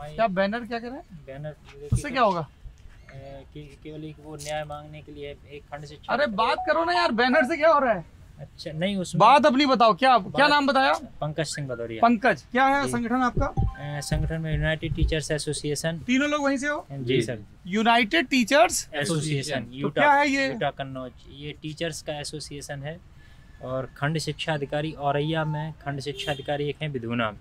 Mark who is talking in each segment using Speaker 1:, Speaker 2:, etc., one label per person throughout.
Speaker 1: क्या बैनर क्या कह रहे हैं?
Speaker 2: बैनर
Speaker 1: उससे क्या होगा?
Speaker 2: केवल एक वो न्याय मांगने के लिए एक खंड शिक्षा।
Speaker 1: अरे बात करो ना यार, बैनर से क्या हो रहा है?
Speaker 2: अच्छा नहीं, उसमें
Speaker 1: बात अपनी बताओ। क्या नाम बताया?
Speaker 2: पंकज सिंह भदौरिया।
Speaker 1: पंकज, क्या है संगठन आपका?
Speaker 2: संगठन में यूनाइटेड टीचर्स एसोसिएशन।
Speaker 1: तीनों लोग वहीं से हो?
Speaker 2: जी सर।
Speaker 1: यूनाइटेड टीचर्स
Speaker 2: एसोसिएशन
Speaker 1: तो क्या है ये?
Speaker 2: यूटा कन्नौज। ये टीचर्स का एसोसिएशन है और खंड शिक्षा अधिकारी औरैया में, खंड शिक्षा अधिकारी एक है बिधुना में।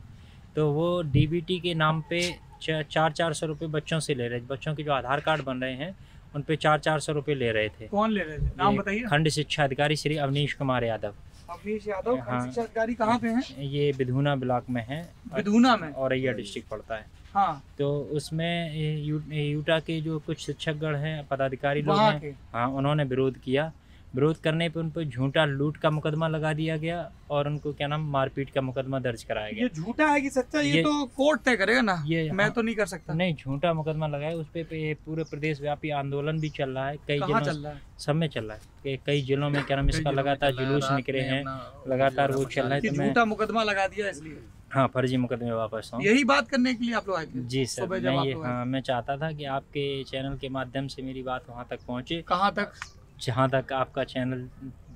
Speaker 2: तो वो डीबीटी के नाम पे 400 रुपये बच्चों से ले रहे थे। बच्चों के जो आधार कार्ड बन रहे हैं उन पे 400 रुपये ले रहे थे।
Speaker 1: कौन ले रहे थे? नाम बताइए।
Speaker 2: खंड शिक्षा अधिकारी श्री अवनीश कुमार यादव।
Speaker 1: अवनीश यादव
Speaker 2: हाँ।
Speaker 1: खंड शिक्षा अधिकारी कहाँ पे हैं?
Speaker 2: ये बिधुना ब्लॉक में है।
Speaker 1: बिधुना में?
Speaker 2: औरैया डिस्ट्रिक्ट पड़ता है।
Speaker 1: हाँ।
Speaker 2: तो उसमें यूटा के जो कुछ शिक्षकगण हैं, पदाधिकारी लोग
Speaker 1: वहाँ
Speaker 2: हैं,
Speaker 1: के?
Speaker 2: हाँ, उन्होंने विरोध किया। विरोध करने पे उन पर झूठा लूट का मुकदमा लगा दिया गया और उनको क्या नाम मारपीट का मुकदमा दर्ज कराया गया।
Speaker 1: ये झूठा है कि सच्चा? ये तो कोर्ट तय करेगा ना, मैं तो नहीं कर सकता।
Speaker 2: नहीं, झूठा मुकदमा लगाया उस पे पूरे प्रदेश व्यापी आंदोलन भी चल रहा है। कई
Speaker 1: कहाँ
Speaker 2: जिलों
Speaker 1: चल रहा है?
Speaker 2: सब में चल रहा है। कई जिलों में क्या नाम इसका लगातार जुलूस निकले हैं, लगातार वो चल रहा है। तो
Speaker 1: झूठा मुकदमा लगा दिया इसलिए?
Speaker 2: हाँ, फर्जी मुकदमे वापस हूँ।
Speaker 1: यही बात करने के लिए आप लोग आए थे?
Speaker 2: जी सर। मैं चाहता था कि आपके चैनल के माध्यम से मेरी बात वहाँ तक पहुँचे।
Speaker 1: कहाँ तक?
Speaker 2: जहाँ तक आपका चैनल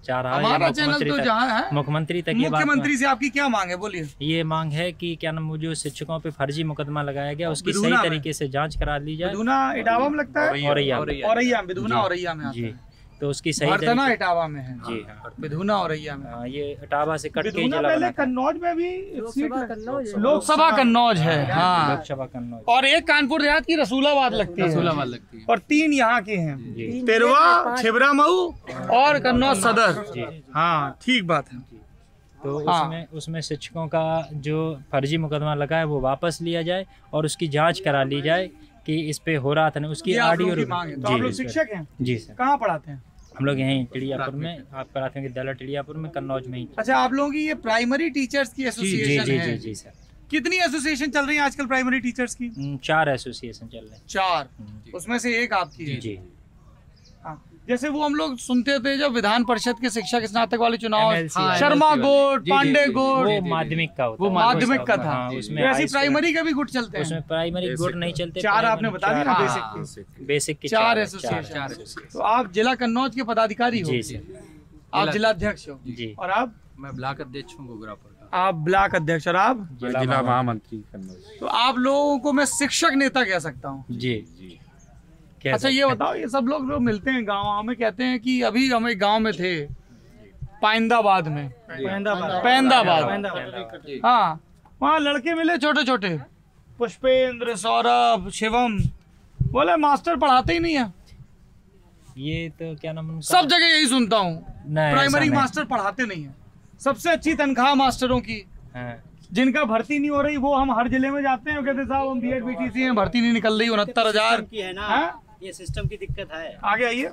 Speaker 2: जा रहा है।
Speaker 1: हमारा चैनल तो जहाँ है
Speaker 2: मुख्यमंत्री तक। ये
Speaker 1: मुख्यमंत्री से आपकी क्या मांग है, बोलिए।
Speaker 2: ये मांग है कि क्या नाम जो शिक्षकों पे फर्जी मुकदमा लगाया गया उसकी सही तरीके से जांच करा ली जाए।
Speaker 1: बिधुना इटावा में लगता है? औरैया बिधुना औरैया में
Speaker 2: जी। तो उसकी सही
Speaker 1: तरीके इटावा में है।
Speaker 2: जी हाँ,
Speaker 1: बिधुना औरैया में।
Speaker 2: हाँ, ये इटावा से कट के जिला
Speaker 1: पहले कन्नौज में भी लोकसभा कन्नौज है। हाँ,
Speaker 2: लोकसभा कन्नौज।
Speaker 1: और एक कानपुर देहात की रसूलाबाद लगती है और 3 यहाँ की हैं, तेरवा, छिबरामऊ और कन्नौज सदर। हाँ, ठीक बात है।
Speaker 2: तो उसमें शिक्षकों का जो फर्जी मुकदमा लगा है वो वापस लिया जाए और उसकी जांच करा ली जाए कि इस पे हो रहा था ना उसकी ऑडियो।
Speaker 1: तो आप लोग शिक्षक हैं?
Speaker 2: जी सर।
Speaker 1: कहाँ पढ़ाते हैं?
Speaker 2: हम लोग यहीं टिड़ियापुर में, आप प्राथमिक विद्यालय टिड़ियापुर में, कन्नौज में ही।
Speaker 1: अच्छा, आप लोगों की ये प्राइमरी टीचर्स की एसोसिएशन है?
Speaker 2: जी सर।
Speaker 1: कितनी एसोसिएशन चल रही है आजकल प्राइमरी टीचर्स की?
Speaker 2: 4 एसोसिएशन चल रहे हैं।
Speaker 1: 4? उसमें से एक आपकी है?
Speaker 2: जी।
Speaker 1: हाँ, जैसे वो हम लोग सुनते थे जब विधान परिषद के शिक्षक स्नातक वाले चुनाव, शर्मा गुट, पांडे गुट,
Speaker 2: वो माध्यमिक का होता है।
Speaker 1: वो माध्यमिक का था।
Speaker 2: उसमें
Speaker 1: ऐसी प्राइमरी के भी गुट चलते हैं?
Speaker 2: उसमें प्राइमरी गुट नहीं चलते।
Speaker 1: 4 आपने बता दिया ना,
Speaker 2: बेसिक के
Speaker 1: 4 एसोसिएशन। तो आप जिला कन्नौज के पदाधिकारी हो?
Speaker 2: जी सर।
Speaker 1: आप जिला अध्यक्ष हो?
Speaker 2: जी।
Speaker 1: और आप?
Speaker 3: मैं ब्लॉक अध्यक्ष हूँ गोगरापुर का।
Speaker 1: आप ब्लॉक अध्यक्ष और आप?
Speaker 3: जिला महामंत्री कन्नौज।
Speaker 1: तो आप लोगों को मैं शिक्षक नेता कह सकता हूँ?
Speaker 2: जी।
Speaker 1: अच्छा, ये बताओ, ये सब लोग जो मिलते हैं गाँव में कहते हैं कि अभी हम एक गाँव में थे पाइंदाबाद में, पैंदाबाद, हाँ, वहाँ लड़के मिले छोटे छोटे, पुष्पेंद्र, सौरभ, शिवम, बोले मास्टर पढ़ाते ही नहीं है।
Speaker 2: ये तो क्या नाम,
Speaker 1: सब जगह यही सुनता हूँ, प्राइमरी मास्टर पढ़ाते नहीं है। सबसे अच्छी तनख्वाह मास्टरों की, जिनका भर्ती नहीं हो रही वो हम हर जिले में जाते हैं, कहते साहब हम बीएड बीटीसी हैं, भर्ती नहीं निकल रही, 69,000
Speaker 4: की है ना। ये सिस्टम की दिक्कत है।
Speaker 1: आगे आइए।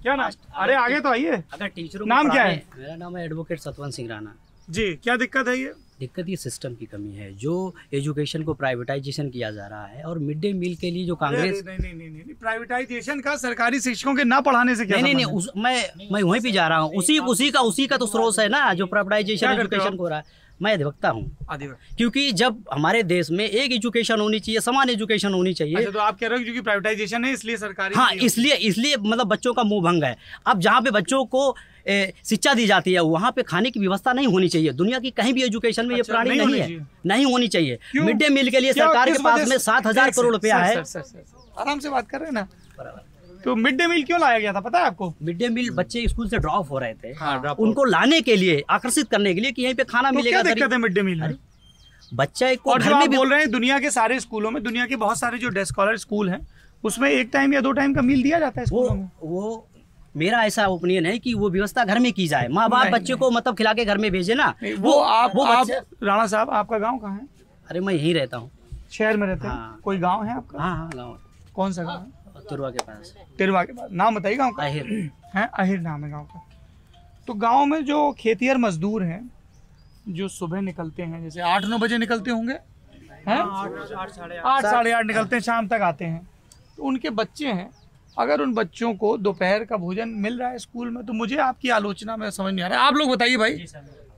Speaker 1: क्या नाम? अरे आगे तो आइए।
Speaker 4: अगर टीचरों
Speaker 1: नाम क्या है?
Speaker 4: मेरा नाम है एडवोकेट सतवंत सिंह राणा
Speaker 1: जी। क्या दिक्कत है? ये
Speaker 4: दिक्कत ये सिस्टम की कमी है, जो एजुकेशन को प्राइवेटाइजेशन किया जा रहा है। और मिड डे मील के लिए जो कांग्रेस
Speaker 1: नहीं, प्राइवेटाइजेशन का सरकारी शिक्षकों के ना पढ़ाने से क्या?
Speaker 4: नहीं, मैं वहीं पे जा रहा हूँ। उसी का तो स्रोत है ना, जो प्राइवेटाइजेशन एजुकेशन को हो रहा है। मैं अधिवक्ता हूँ, क्योंकि जब हमारे देश में एक एजुकेशन होनी चाहिए, समान एजुकेशन होनी चाहिए।
Speaker 1: अच्छा, तो आप कह रहे हो क्योंकि प्राइवेटाइजेशन है इसलिए सरकारी?
Speaker 4: हाँ, इसलिए मतलब बच्चों का मुंह भंग है। अब जहाँ पे बच्चों को शिक्षा दी जाती है वहाँ पे खाने की व्यवस्था नहीं होनी चाहिए। दुनिया की कहीं भी एजुकेशन में ये प्राणी नहीं होनी चाहिए। मिड डे मील के लिए सरकार के पास में 7,000 करोड़ रुपया है।
Speaker 1: आराम से बात कर रहे हैं ना। तो मिड डे मील क्यों लाया गया था पता है आपको?
Speaker 4: मिड डे मील बच्चे स्कूल से ड्रॉप हो रहे थे, उनको लाने के लिए, आकर्षित करने के लिए कि यहीं पे खाना मिलेगा।
Speaker 1: क्या दिक्कत है मिड डे मील में?
Speaker 4: बच्चा को
Speaker 1: और जो आप बोल रहे हैं दुनिया के सारे स्कूलों में, दुनिया के बहुत सारे जो डे स्कॉलर स्कूल हैं उसमें 1 टाइम या 2 टाइम का मील दिया जाता है स्कूलों में।
Speaker 4: वो मेरा ऐसा ओपिनियन है कि वो व्यवस्था घर में की जाए। माँ बाप बच्चे को मतलब खिला के घर में भेजे ना।
Speaker 1: वो राणा साहब, आपका गाँव कहाँ है?
Speaker 4: अरे मैं यहीं रहता हूँ,
Speaker 1: शहर में रहते हैं। कोई गाँव है आपका?
Speaker 4: हाँ, गाँव।
Speaker 1: कौन सा गाँव?
Speaker 4: तिरवा के पास।
Speaker 1: तिरवा के पास। नाम बताइए गाँव का? अहिर नाम है गाँव का। तो गाँव में जो खेतिहर मजदूर हैं जो सुबह निकलते हैं, जैसे 8-9 बजे निकलते होंगे, 8 साढ़े 8 निकलते हैं, शाम तक आते हैं। तो उनके बच्चे हैं, अगर उन बच्चों को दोपहर का भोजन मिल रहा है स्कूल में, तो मुझे आपकी आलोचना में समझ नहीं आ रहा है। आप लोग बताइए भाई,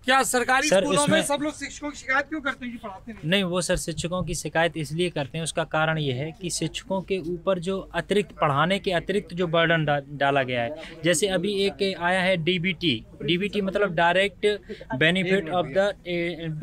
Speaker 1: क्या सरकारी
Speaker 2: सर,
Speaker 1: स्कूलों में
Speaker 2: इसमें-
Speaker 1: सब लोग शिक्षकों की शिकायत क्यों करते हैं कि पढ़ाते नहीं?
Speaker 2: नहीं, वो सर शिक्षकों की शिकायत इसलिए करते हैं, उसका कारण ये है कि शिक्षकों के ऊपर जो अतिरिक्त पढ़ाने के अतिरिक्त जो बर्डन डाला गया है, जैसे अभी एक आया है डीबीटी मतलब direct benefit of the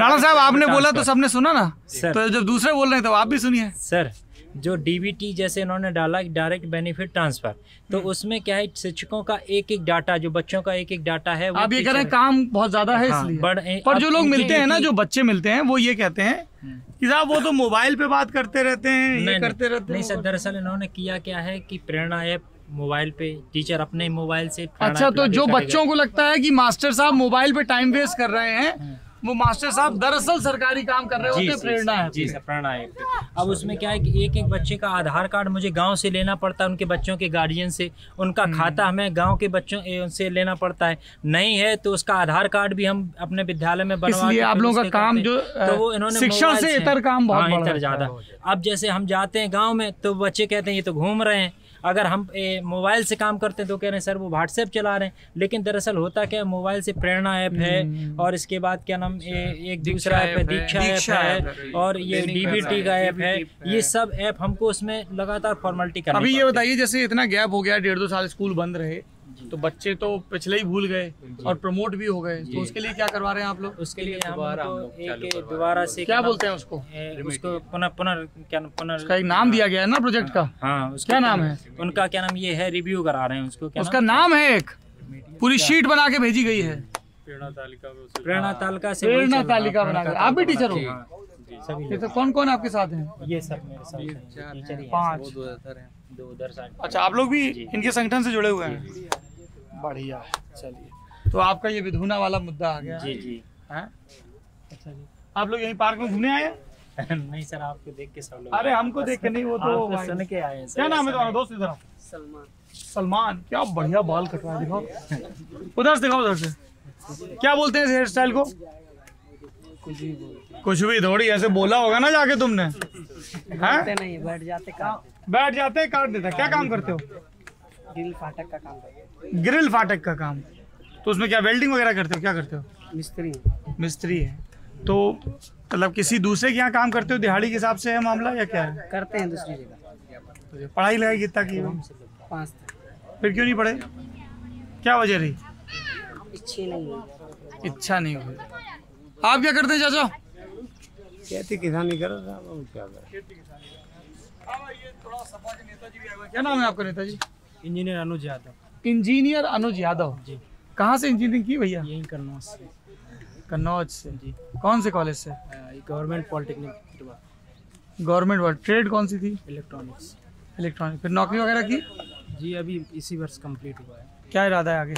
Speaker 1: Rana साहब आपने बोला तो सबने सुना ना
Speaker 2: सर।
Speaker 1: तो जब दूसरे बोल रहे हैं तो आप भी सुनिए।
Speaker 2: सर जो डीबीटी जैसे इन्होंने डाला डायरेक्ट बेनिफिट ट्रांसफर, तो उसमें क्या है शिक्षकों का एक एक डाटा, जो बच्चों का एक एक डाटा है वो
Speaker 1: आप ये कह रहे हैं
Speaker 2: टीचर-
Speaker 1: काम बहुत ज्यादा है
Speaker 2: हाँ,
Speaker 1: इसलिए। पर जो
Speaker 2: अब
Speaker 1: लोग
Speaker 2: इनके
Speaker 1: मिलते हैं ना,
Speaker 2: एक-
Speaker 1: जो बच्चे मिलते हैं वो ये कहते हैं कि साहब वो तो मोबाइल पे बात करते रहते हैं, ये करते रहते
Speaker 2: नहीं
Speaker 1: हैं।
Speaker 2: सर, दरअसल इन्होंने किया क्या है कि प्रेरणा ऐप मोबाइल पे टीचर अपने मोबाइल से प्रेरणा
Speaker 1: अच्छा,
Speaker 2: ऐप
Speaker 1: तो
Speaker 2: लॉगिन
Speaker 1: जो
Speaker 2: करेगा।
Speaker 1: बच्चों को लगता है कि मास्टर साहब मोबाइल पे टाइम वेस्ट कर रहे हैं, वो मास्टर साहब दरअसल सरकारी काम कर रहे होते हैं प्रेरणा ऐप
Speaker 2: जी
Speaker 1: पे।
Speaker 2: सर, प्रेरणा ऐप पे। अब उसमें क्या है कि एक एक बच्चे का आधार कार्ड मुझे गांव से लेना पड़ता है, उनके बच्चों के गार्जियन से, उनका खाता हमें गांव के बच्चों से लेना पड़ता है, नहीं है तो उसका आधार कार्ड भी हम अपने विद्यालय में बनवा
Speaker 1: इसलिए
Speaker 2: के
Speaker 1: आप
Speaker 2: फिर
Speaker 1: लोगों का
Speaker 2: उसके
Speaker 1: काम
Speaker 2: करते
Speaker 1: जो
Speaker 2: हैं। तो वो इन्होंने
Speaker 1: शिक्षण
Speaker 2: मोबाइल
Speaker 1: से इतर काम बहुत
Speaker 2: हाँ,
Speaker 1: बढ़
Speaker 2: इतर
Speaker 1: रहा
Speaker 2: ज्यादा। अब जैसे हम जाते हैं गाँव में तो बच्चे कहते हैं ये तो घूम रहे हैं, अगर हम मोबाइल से काम करते हैं तो कह रहे हैं सर वो व्हाट्सएप चला रहे हैं, लेकिन दरअसल होता क्या है, मोबाइल से प्रेरणा ऐप है और इसके बाद क्या नाम एक दूसरा ऐप है दीक्षा ऐप है और ये डीबीटी का ऐप है, ये सब ऐप हमको उसमें लगातार फॉर्मेलिटी करनी
Speaker 1: अभी ये
Speaker 2: पड़ती है।
Speaker 1: बताइए, जैसे इतना गैप हो गया, 1.5-2 साल स्कूल बंद रहे, तो बच्चे तो पिछले ही भूल गए और प्रमोट भी हो गए, तो उसके लिए क्या करवा रहे हैं आप लोग?
Speaker 2: उसके लिए हम उनको एक दोबारा से
Speaker 1: क्या बोलते हैं उसको?
Speaker 2: उसको पुनः
Speaker 1: उसका एक नाम दिया गया है ना प्रोजेक्ट का,
Speaker 2: हाँ, उसका
Speaker 1: क्या नाम है?
Speaker 2: उनका क्या नाम ये है, रिव्यू करा रहे हैं उसको, क्या
Speaker 1: उसका नाम है, एक पूरी शीट बना के भेजी गई है,
Speaker 2: प्रेरणा तालिका से
Speaker 1: प्रेरणा तालिका बना के। आप भी टीचर हो?
Speaker 2: सभी
Speaker 1: ये तो कौन कौन आपके साथ हैं?
Speaker 2: ये सब मेरे साथ टीचर ही
Speaker 1: 5।
Speaker 2: दो उधर साइड।
Speaker 1: अच्छा, आप लोग भी इनके संगठन से जुड़े हुए हैं? बढ़िया, चलिए। तो आपका ये विधुना वाला मुद्दा आ गया।
Speaker 2: जी जी।
Speaker 1: हैं? अच्छा जी, आप लोग यहीं पार्क में घूमने आए हैं?
Speaker 2: नहीं सर, आपको देख के सब लोग,
Speaker 1: अरे हमको देख के नहीं, वो तो
Speaker 2: आपको सुन के आए हैं सर।
Speaker 1: क्या नाम है तुम्हारा दोस्त? इधर आओ। सलमान, क्या बढ़िया बाल कटवा है, दिखाओ उधर से, दिखाओ उधर से। क्या बोलते हैं इस हेयर स्टाइल को? कुछ भी थोड़ी, ऐसे बोला होगा ना जाके तुमने। हैं?
Speaker 4: नहीं, बैठ जाते
Speaker 1: बैठ जाते हैं, काट देता है। क्या काम करते हो?
Speaker 4: ग्रिल फाटक का काम
Speaker 1: ग्रिल फाटक का काम। तो उसमें क्या वेल्डिंग वगैरह करते हो? क्या करते हो?
Speaker 4: मिस्त्री
Speaker 1: मिस्त्री है। तो मतलब किसी दूसरे के यहाँ काम करते हो, दिहाड़ी के हिसाब से है मामला या क्या है?
Speaker 4: करते हैं दूसरी जगह।
Speaker 1: पढ़ाई लिखाई कितना की हो?
Speaker 4: 5
Speaker 1: फिर क्यों नहीं पढ़े? क्या वजह रही? इच्छा नहीं हुई। आप क्या करते हैं चाचा?
Speaker 5: खेती किसानी कर रहा हूँ, क्या कर।
Speaker 1: क्या नाम है आपका नेताजी?
Speaker 2: इंजीनियर अनुज यादव।
Speaker 1: इंजीनियर अनुज यादव जी। कहाँ से इंजीनियरिंग की भैया?
Speaker 2: यही कन्नौज से।
Speaker 1: कन्नौज से जी। कौन से कॉलेज से?
Speaker 2: Government polytechnic.
Speaker 1: गवर्नमेंट वाला। ट्रेड कौन सी थी?
Speaker 2: इलेक्ट्रॉनिक्स।
Speaker 1: इलेक्ट्रॉनिक। फिर नौकरी वगैरह की?
Speaker 2: जी अभी इसी वर्ष कंप्लीट हुआ है।
Speaker 1: क्या इरादा है आगे?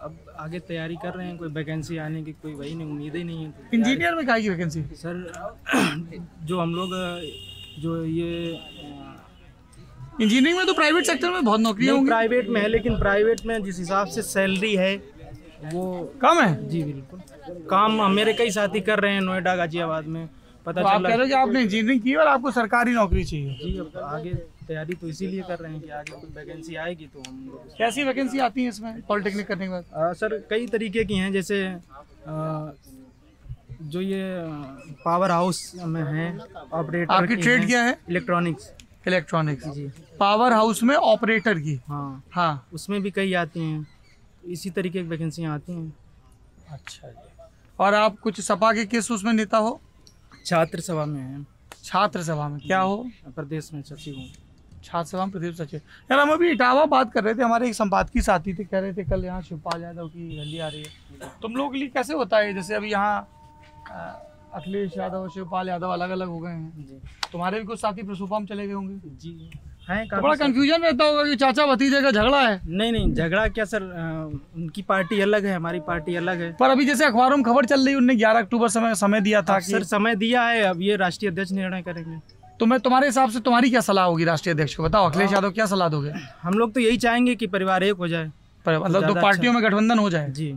Speaker 2: अब आगे तैयारी कर रहे हैं, कोई वैकेंसी आने की कोई वही नहीं, उम्मीद ही नहीं है।
Speaker 1: इंजीनियर में क्या की वैकेंसी?
Speaker 2: सर जो हम लोग जो ये
Speaker 1: इंजीनियरिंग में तो प्राइवेट सेक्टर में बहुत नौकरियां होंगी।
Speaker 2: प्राइवेट में है, लेकिन प्राइवेट में जिस हिसाब से सैलरी है वो
Speaker 1: कम है।
Speaker 2: जी बिल्कुल। काम मेरे कई साथी कर रहे हैं नोएडा गाजियाबाद में, पता
Speaker 1: तो आप
Speaker 2: चला।
Speaker 1: कह रहे हो कि आपने इंजीनियरिंग की और आपको सरकारी नौकरी चाहिए।
Speaker 2: जी अब आगे तैयारी तो इसीलिए कर रहे हैं कि आगे कोई वैकेंसी आएगी तो हम लोग।
Speaker 1: कैसी वैकेंसी आती है इसमें पॉलिटेक्निक करने के बाद?
Speaker 2: सर कई तरीके की हैं, जैसे जो ये पावर हाउस में है ऑपरेटर।
Speaker 1: आपकी ट्रेड क्या है?
Speaker 2: इलेक्ट्रॉनिक्स।
Speaker 1: इलेक्ट्रॉनिक्स
Speaker 2: जी।
Speaker 1: पावर हाउस में ऑपरेटर की।
Speaker 2: हाँ
Speaker 1: हाँ,
Speaker 2: उसमें भी कई आती हैं, इसी तरीके की वैकेंसियाँ आती हैं।
Speaker 1: अच्छा जी। और आप कुछ सपा के किस उसमें नेता हो?
Speaker 2: छात्र सभा में है।
Speaker 1: छात्र सभा में क्या हो?
Speaker 2: प्रदेश में सचिव हूँ।
Speaker 1: छात्र सभा में प्रदेश सचिव। यार हम अभी इटावा बात कर रहे थे, हमारे एक संपादकीय साथी थे, कह रहे थे कल यहाँ शिवपाल यादव की रैली आ रही है। तुम लोगों के लिए कैसे होता है? जैसे अभी यहाँ अखिलेश यादव और शिवपाल यादव अलग अलग हो गए हैं,
Speaker 2: जी
Speaker 1: तुम्हारे भी कुछ साथी प्रसुपा में चले गए होंगे,
Speaker 2: जी हैं
Speaker 1: तो बड़ा कंफ्यूजन रहता होगा कि चाचा भतीजे का झगड़ा है।
Speaker 2: नहीं झगड़ा क्या सर, उनकी पार्टी अलग है, हमारी पार्टी अलग है।
Speaker 1: पर अभी जैसे अखबारों में खबर चल रही है, उनने 11 अक्टूबर समय दिया था कि
Speaker 2: सर समय दिया है, अब ये राष्ट्रीय अध्यक्ष निर्णय करेंगे।
Speaker 1: तो मैं तुम्हारे हिसाब से तुम्हारी क्या सलाह होगी राष्ट्रीय अध्यक्ष को? बताओ, अखिलेश यादव क्या सलाह दोगे?
Speaker 2: हम लोग तो यही चाहेंगे कि परिवार एक हो जाए,
Speaker 1: पर मतलब दो पार्टियों में गठबंधन हो जाए।
Speaker 2: जी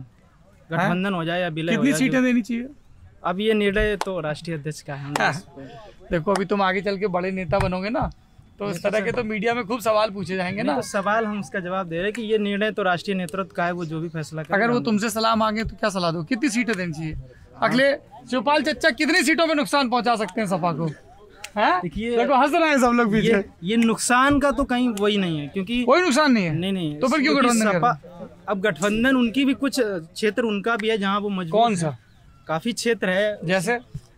Speaker 2: गठबंधन हो जाए या विलय हो
Speaker 1: कितनी
Speaker 2: जाए।
Speaker 1: सीटें देनी चाहिए?
Speaker 2: अब ये निर्णय तो राष्ट्रीय अध्यक्ष का है।
Speaker 1: देखो अभी तुम आगे चल के बड़े नेता बनोगे ना, तो इस तरह के तो मीडिया में खूब सवाल पूछे जाएंगे ना।
Speaker 6: तो सवाल हम उसका जवाब दे रहे हैं कि ये निर्णय तो राष्ट्रीय नेतृत्व का है, वो जो भी फैसला करे।
Speaker 1: अगर वो तुमसे सलाह मांगे तो क्या सलाह दो, कितनी सीटें देनी चाहिए? अगले शिवपाल चच्चा कितनी सीटों में नुकसान पहुंचा सकते हैं सपा को?
Speaker 6: देखिए,
Speaker 1: देखो हंस रहे हैं सब लोग पीछे।
Speaker 6: ये नुकसान का तो कहीं वही नहीं है, क्योंकि
Speaker 1: कोई नुकसान नहीं है।
Speaker 6: नहीं
Speaker 1: तो फिर क्यों गठबंधन कर रहे हैं?
Speaker 6: अब गठबंधन उनकी भी कुछ क्षेत्र उनका भी है जहाँ वो मजबूत
Speaker 1: कौन सा?
Speaker 6: काफी क्षेत्र है,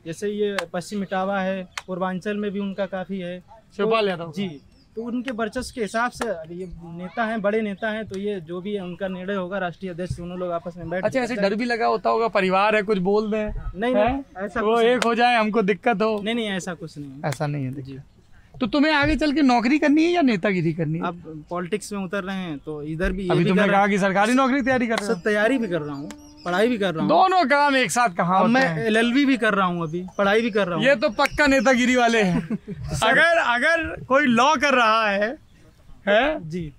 Speaker 1: जैसे
Speaker 6: ये पश्चिम इटावा है, पूर्वांचल में भी उनका काफी है।
Speaker 1: शिवपाल यादव
Speaker 6: जी, तो उनके वर्चस्व के हिसाब से ये नेता हैं, बड़े नेता हैं, तो ये जो भी उनका निर्णय होगा राष्ट्रीय अध्यक्ष दोनों लोग आपस में बैठ।
Speaker 1: अच्छा, ऐसे डर भी लगा होता होगा, परिवार है कुछ बोल दें?
Speaker 6: नहीं, ऐसा
Speaker 1: वो एक हो जाए, हमको दिक्कत हो?
Speaker 6: नहीं, ऐसा कुछ नहीं,
Speaker 1: ऐसा नहीं है जी। तो तुम्हें आगे चल के नौकरी करनी है या नेतागिरी करनी है?
Speaker 6: अब पॉलिटिक्स में उतर रहे हैं तो इधर भी
Speaker 1: अभी तुमने कहा कि सरकारी नौकरी तैयारी कर रहे हो।
Speaker 6: तैयारी भी कर रहा हूँ, पढ़ाई भी कर रहा हूँ।
Speaker 1: दोनों काम एक साथ कहाँ होते हैं?
Speaker 6: मैं LLB भी कर रहा हूँ, अभी पढ़ाई भी कर रहा हूँ।
Speaker 1: ये तो पक्का नेतागिरी वाले हैं। अगर कोई लॉ कर रहा है
Speaker 6: जी,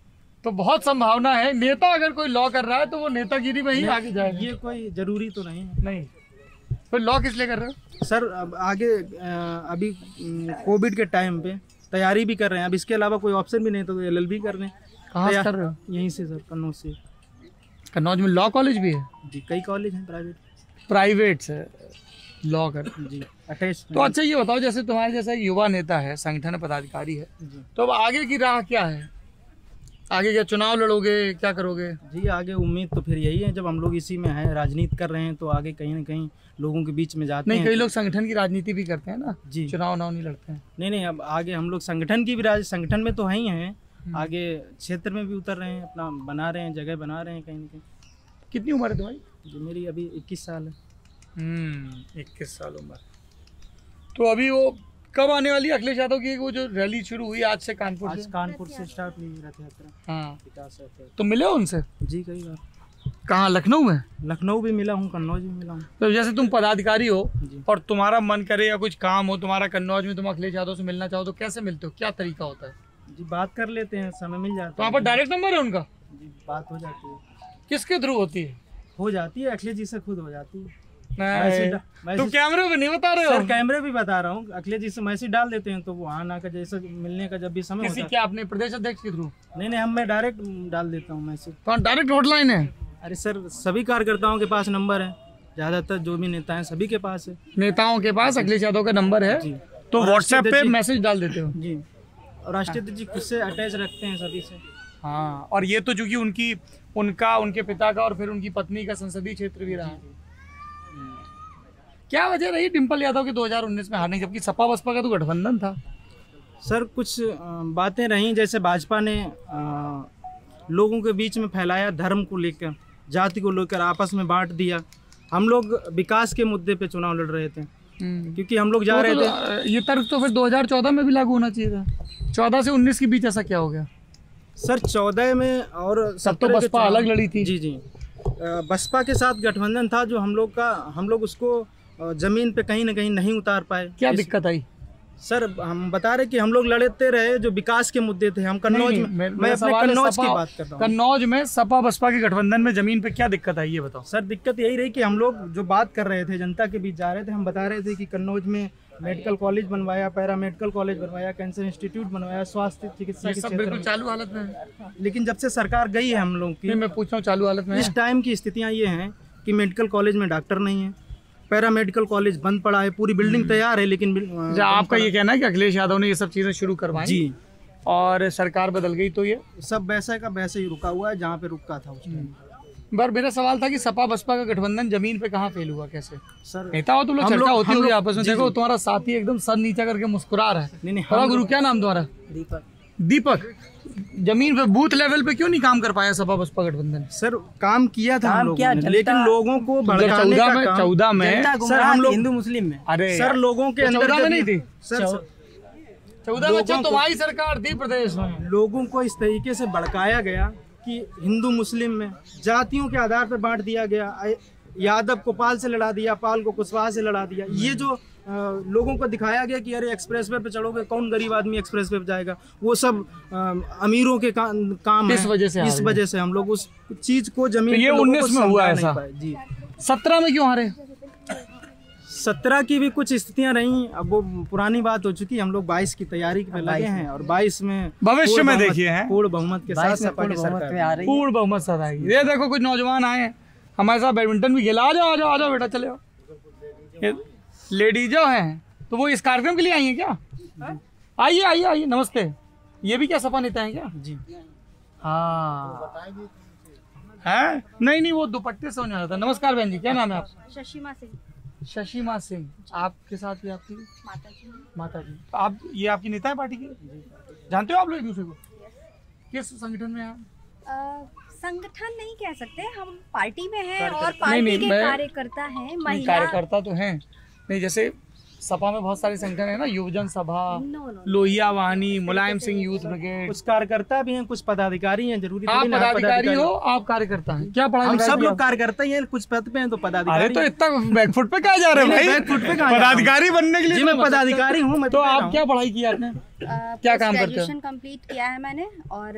Speaker 1: तो बहुत संभावना है नेता, अगर कोई लॉ कर रहा है तो वो नेतागिरी में ही आगे जाएगा।
Speaker 6: ये कोई जरूरी तो नहीं है।
Speaker 1: नहीं, फिर लॉ किस लिए कर रहे हो
Speaker 6: सर? अब आगे अभी कोविड के टाइम पे तैयारी भी कर रहे हैं, अब इसके अलावा कोई ऑप्शन भी नहीं तो LLB कर रहे हैं।
Speaker 1: कहाँ से कर रहे हो?
Speaker 6: यहीं से सर, कन्नौज से।
Speaker 1: कन्नौज में लॉ कॉलेज भी है?
Speaker 6: जी, कई कॉलेज हैं
Speaker 1: प्राइवेट से लॉ कर
Speaker 6: जी अटैच।
Speaker 1: तो अच्छा ये बताओ, जैसे तुम्हारे जैसा युवा नेता है, संगठन पदाधिकारी है, तो अब आगे की राह क्या है? आगे क्या चुनाव लड़ोगे, क्या करोगे?
Speaker 6: जी, आगे उम्मीद तो फिर यही है, जब हम लोग इसी में हैं, राजनीति कर रहे हैं, तो आगे कहीं ना कहीं लोगों के बीच में जाते हैं।
Speaker 1: नहीं, कई लोग संगठन की राजनीति भी करते हैं ना
Speaker 6: जी,
Speaker 1: चुनाव नहीं लड़ते हैं।
Speaker 6: नहीं, अब आगे हम लोग संगठन की भी संगठन में तो है ही हैं, आगे क्षेत्र में भी उतर रहे हैं, अपना बना रहे हैं, जगह बना रहे हैं कहीं ना कहीं।
Speaker 1: कितनी उम्र है तुम्हारी?
Speaker 6: जी, मेरी अभी 21 साल है।
Speaker 1: 21 साल उम्र। तो अभी वो कब आने वाली अखिलेश यादव की वो जो रैली शुरू हुई आज से कानपुर
Speaker 6: से स्टार्ट हुई रथ यात्रा।
Speaker 1: हाँ,
Speaker 6: विकास यात्रा।
Speaker 1: तो मिले हो उनसे?
Speaker 6: जी, कई बार।
Speaker 1: कहाँ? लखनऊ में?
Speaker 6: लखनऊ भी मिला हूँ, कन्नौज भी मिला हूँ।
Speaker 1: तो जैसे तुम पदाधिकारी हो और तुम्हारा मन करे या कुछ काम हो तुम्हारा कन्नौज में, तुम अखिलेश यादव से मिलना चाहो तो कैसे मिलते हो, क्या तरीका होता है?
Speaker 6: जी, बात कर लेते हैं, समय मिल जाता है।
Speaker 1: तो वहाँ पर डायरेक्ट नंबर है उनका?
Speaker 6: जी, बात हो जाती है।
Speaker 1: किसके थ्रू होती है?
Speaker 6: हो जाती है, अखिलेश जी से खुद हो जाती है।
Speaker 1: तो कैमरे पे नहीं बता रहे हो?
Speaker 6: सर, कैमरे भी बता रहा हूँ, अखिलेश जी से मैसेज डाल देते हैं, तो वो आना का जैसे मिलने का जब भी समय होता है।
Speaker 1: क्या अपने प्रदेश अध्यक्ष के थ्रू?
Speaker 6: नहीं, मैं डायरेक्ट डाल देता हूँ मैसेज।
Speaker 1: तो डायरेक्ट हॉटलाइन है?
Speaker 6: अरे सर, सभी कार्यकर्ताओं के पास नंबर है, ज्यादातर जो भी नेता हैं सभी के पास है।
Speaker 1: नेताओं के पास अखिलेश यादव का नंबर है जी। तो व्हाट्सएप पे मैसेज डाल देते हो?
Speaker 6: जी, और राष्ट्रीय अध्यक्ष जी खुद से अटैच रखते हैं सभी से।
Speaker 1: हाँ, और ये तो चूंकि उनके पिता का और फिर उनकी पत्नी का संसदीय क्षेत्र भी रहा है। क्या वजह रही डिम्पल यादव के 2019 में हारने, जबकि सपा बसपा का तो गठबंधन था?
Speaker 6: सर, कुछ बातें रहीं, जैसे भाजपा ने लोगों के बीच में फैलाया, धर्म को लेकर, जाति को लेकर आपस में बांट दिया। हम लोग विकास के मुद्दे पे चुनाव लड़ रहे थे, क्योंकि हम लोग जा रहे थे।
Speaker 1: ये तर्क तो फिर 2014 में भी लागू होना चाहिए था। 14 से 19 के बीच ऐसा क्या हो गया?
Speaker 6: सर, 14 में और
Speaker 1: सब तो बसपा अलग लड़ी थी।
Speaker 6: जी, बसपा के साथ गठबंधन था जो हम लोग उसको जमीन पे कहीं ना कहीं नहीं उतार पाए।
Speaker 1: क्या दिक्कत आई?
Speaker 6: सर, हम बता रहे कि हम लोग लड़ते रहे जो विकास के मुद्दे थे। हम कन्नौज में, मैं अपने कन्नौज की बात कर रहा हूँ।
Speaker 1: कन्नौज में सपा बसपा के गठबंधन में जमीन पे क्या दिक्कत आई, ये बताओ।
Speaker 6: सर, दिक्कत यही रही कि हम लोग जो बात कर रहे थे, जनता के बीच जा रहे थे, हम बता रहे थे कि कन्नौज में मेडिकल कॉलेज बनवाया, पैरा मेडिकल कॉलेज बनवाया, कैंसर इंस्टीट्यूट बनवाया, स्वास्थ्य चिकित्सा के क्षेत्र में
Speaker 1: चालू हालत में।
Speaker 6: लेकिन जब से सरकार गई है हम लोग की,
Speaker 1: मैं पूछ रहा हूँ चालू हालत में
Speaker 6: इस टाइम की स्थितियाँ ये हैं कि मेडिकल कॉलेज में डॉक्टर नहीं है, पैरा मेडिकल कॉलेज बंद पड़ा है, पूरी बिल्डिंग तैयार है लेकिन
Speaker 1: आपका ये कहना है कि अखिलेश यादव ने ये सब चीज़ें शुरू करवाई जी, और सरकार बदल गई तो ये
Speaker 6: सब वैसे का वैसे ही रुका हुआ है जहाँ पे रुका था उस टाइम।
Speaker 1: पर मेरा सवाल था कि सपा बसपा का गठबंधन जमीन पे कहाँ फेल हुआ, कैसे?
Speaker 6: सर,
Speaker 1: नेता हो तुम लोग, चर्चा होती होगी आपस में। देखो तुम्हारा साथी एकदम सर नीचा करके मुस्कुरा रहा है। नहीं, गुरु क्या नाम तुम्हारा? दीपक। जमीन पे बूथ लेवल पे क्यों नहीं काम कर पाया सपा बसपा गठबंधन?
Speaker 6: सर, काम किया था हम लोगों ने, लेकिन लोगों को भड़काने का काम
Speaker 1: 14 में
Speaker 6: सर हम लोग
Speaker 4: हिंदू मुस्लिम में,
Speaker 1: अरे
Speaker 6: सर लोगों के अंदर
Speaker 1: 14 में नहीं थी
Speaker 6: सर
Speaker 1: 14 में तुम्हारी सरकार थी प्रदेश में।
Speaker 6: लोगों को इस तरीके से भड़काया गया कि हिंदू मुस्लिम में जातियों के आधार पर बांट दिया गया। यादव को पाल से लड़ा दिया, पाल को कुशवाहा से लड़ा दिया। ये जो लोगों को दिखाया गया कि अरे एक्सप्रेसवे पे चढ़ोगे, कौन गरीब आदमी एक्सप्रेसवे पे जाएगा, वो सब अमीरों के काम है। इस वजह से हम लोग उस चीज को जमीन
Speaker 1: तो ये 19 में हुआ ऐसा
Speaker 6: जी।
Speaker 1: 17 में क्यों हारे?
Speaker 6: 17 की भी कुछ स्थितियां रही, अब वो पुरानी बात हो चुकी। हम लोग 22 की तैयारी पे लगे हैं और 22 में
Speaker 1: भविष्य में देखिए हैं
Speaker 6: पूर्ण बहुमत के साथ सपा की सरकार
Speaker 1: पूर्ण बहुमत साथ आएगी। ये देखो कुछ नौजवान आए हैं हमारे साथ बैडमिंटन भी खेला। आ जाओ आ जाओ आ जाओ बेटा, चले आओ। लेडीज जो हैं तो वो इस कार्यक्रम के लिए आई हैं क्या? आइए आइए आइए, नमस्ते। ये भी क्या सपा नेता है क्या?
Speaker 6: जी
Speaker 1: हाँ है, नहीं वो दुपट्टे से होने वाला था। नमस्कार बहन जी, क्या नाम है आपका?
Speaker 7: शशिमा सिंह।
Speaker 1: शशिमा सिंह। आपके साथ भी आपकी माता जी। तो आप ये आपकी नेता है पार्टी की? जानते हो आप लोग एक दूसरे को? किस संगठन में आप?
Speaker 7: संगठन नहीं कह सकते, हम पार्टी में हैं और पार्टी के कार्यकर्ता हैं। महिला
Speaker 1: कार्यकर्ता तो हैं नहीं, जैसे सपा में बहुत सारे संगठन है ना, युवजन सभा, लोहिया वाहिनी, मुलायम सिंह यूथ ब्रिगेड।
Speaker 6: कुछ कार्यकर्ता भी हैं, कुछ पदाधिकारी हैं। जरूरी
Speaker 1: आप पदाधिकारी हो, आप कार्यकर्ता हैं क्या? पढ़ाई
Speaker 6: हम सब लोग कार्यकर्ता ही हैं, कुछ पद पे हैं तो पदाधिकारी।
Speaker 1: अरे तो इतना बैकफुट पे क्या जा रहे हैं भाई?
Speaker 6: बैकफुट पे
Speaker 1: पदाधिकारी बनने के लिए
Speaker 6: मैं पदाधिकारी हूँ।
Speaker 1: तो आप क्या पढ़ाई की आपने? क्या काम करते हो?
Speaker 7: ग्रेजुएशन कंप्लीट किया है मैंने और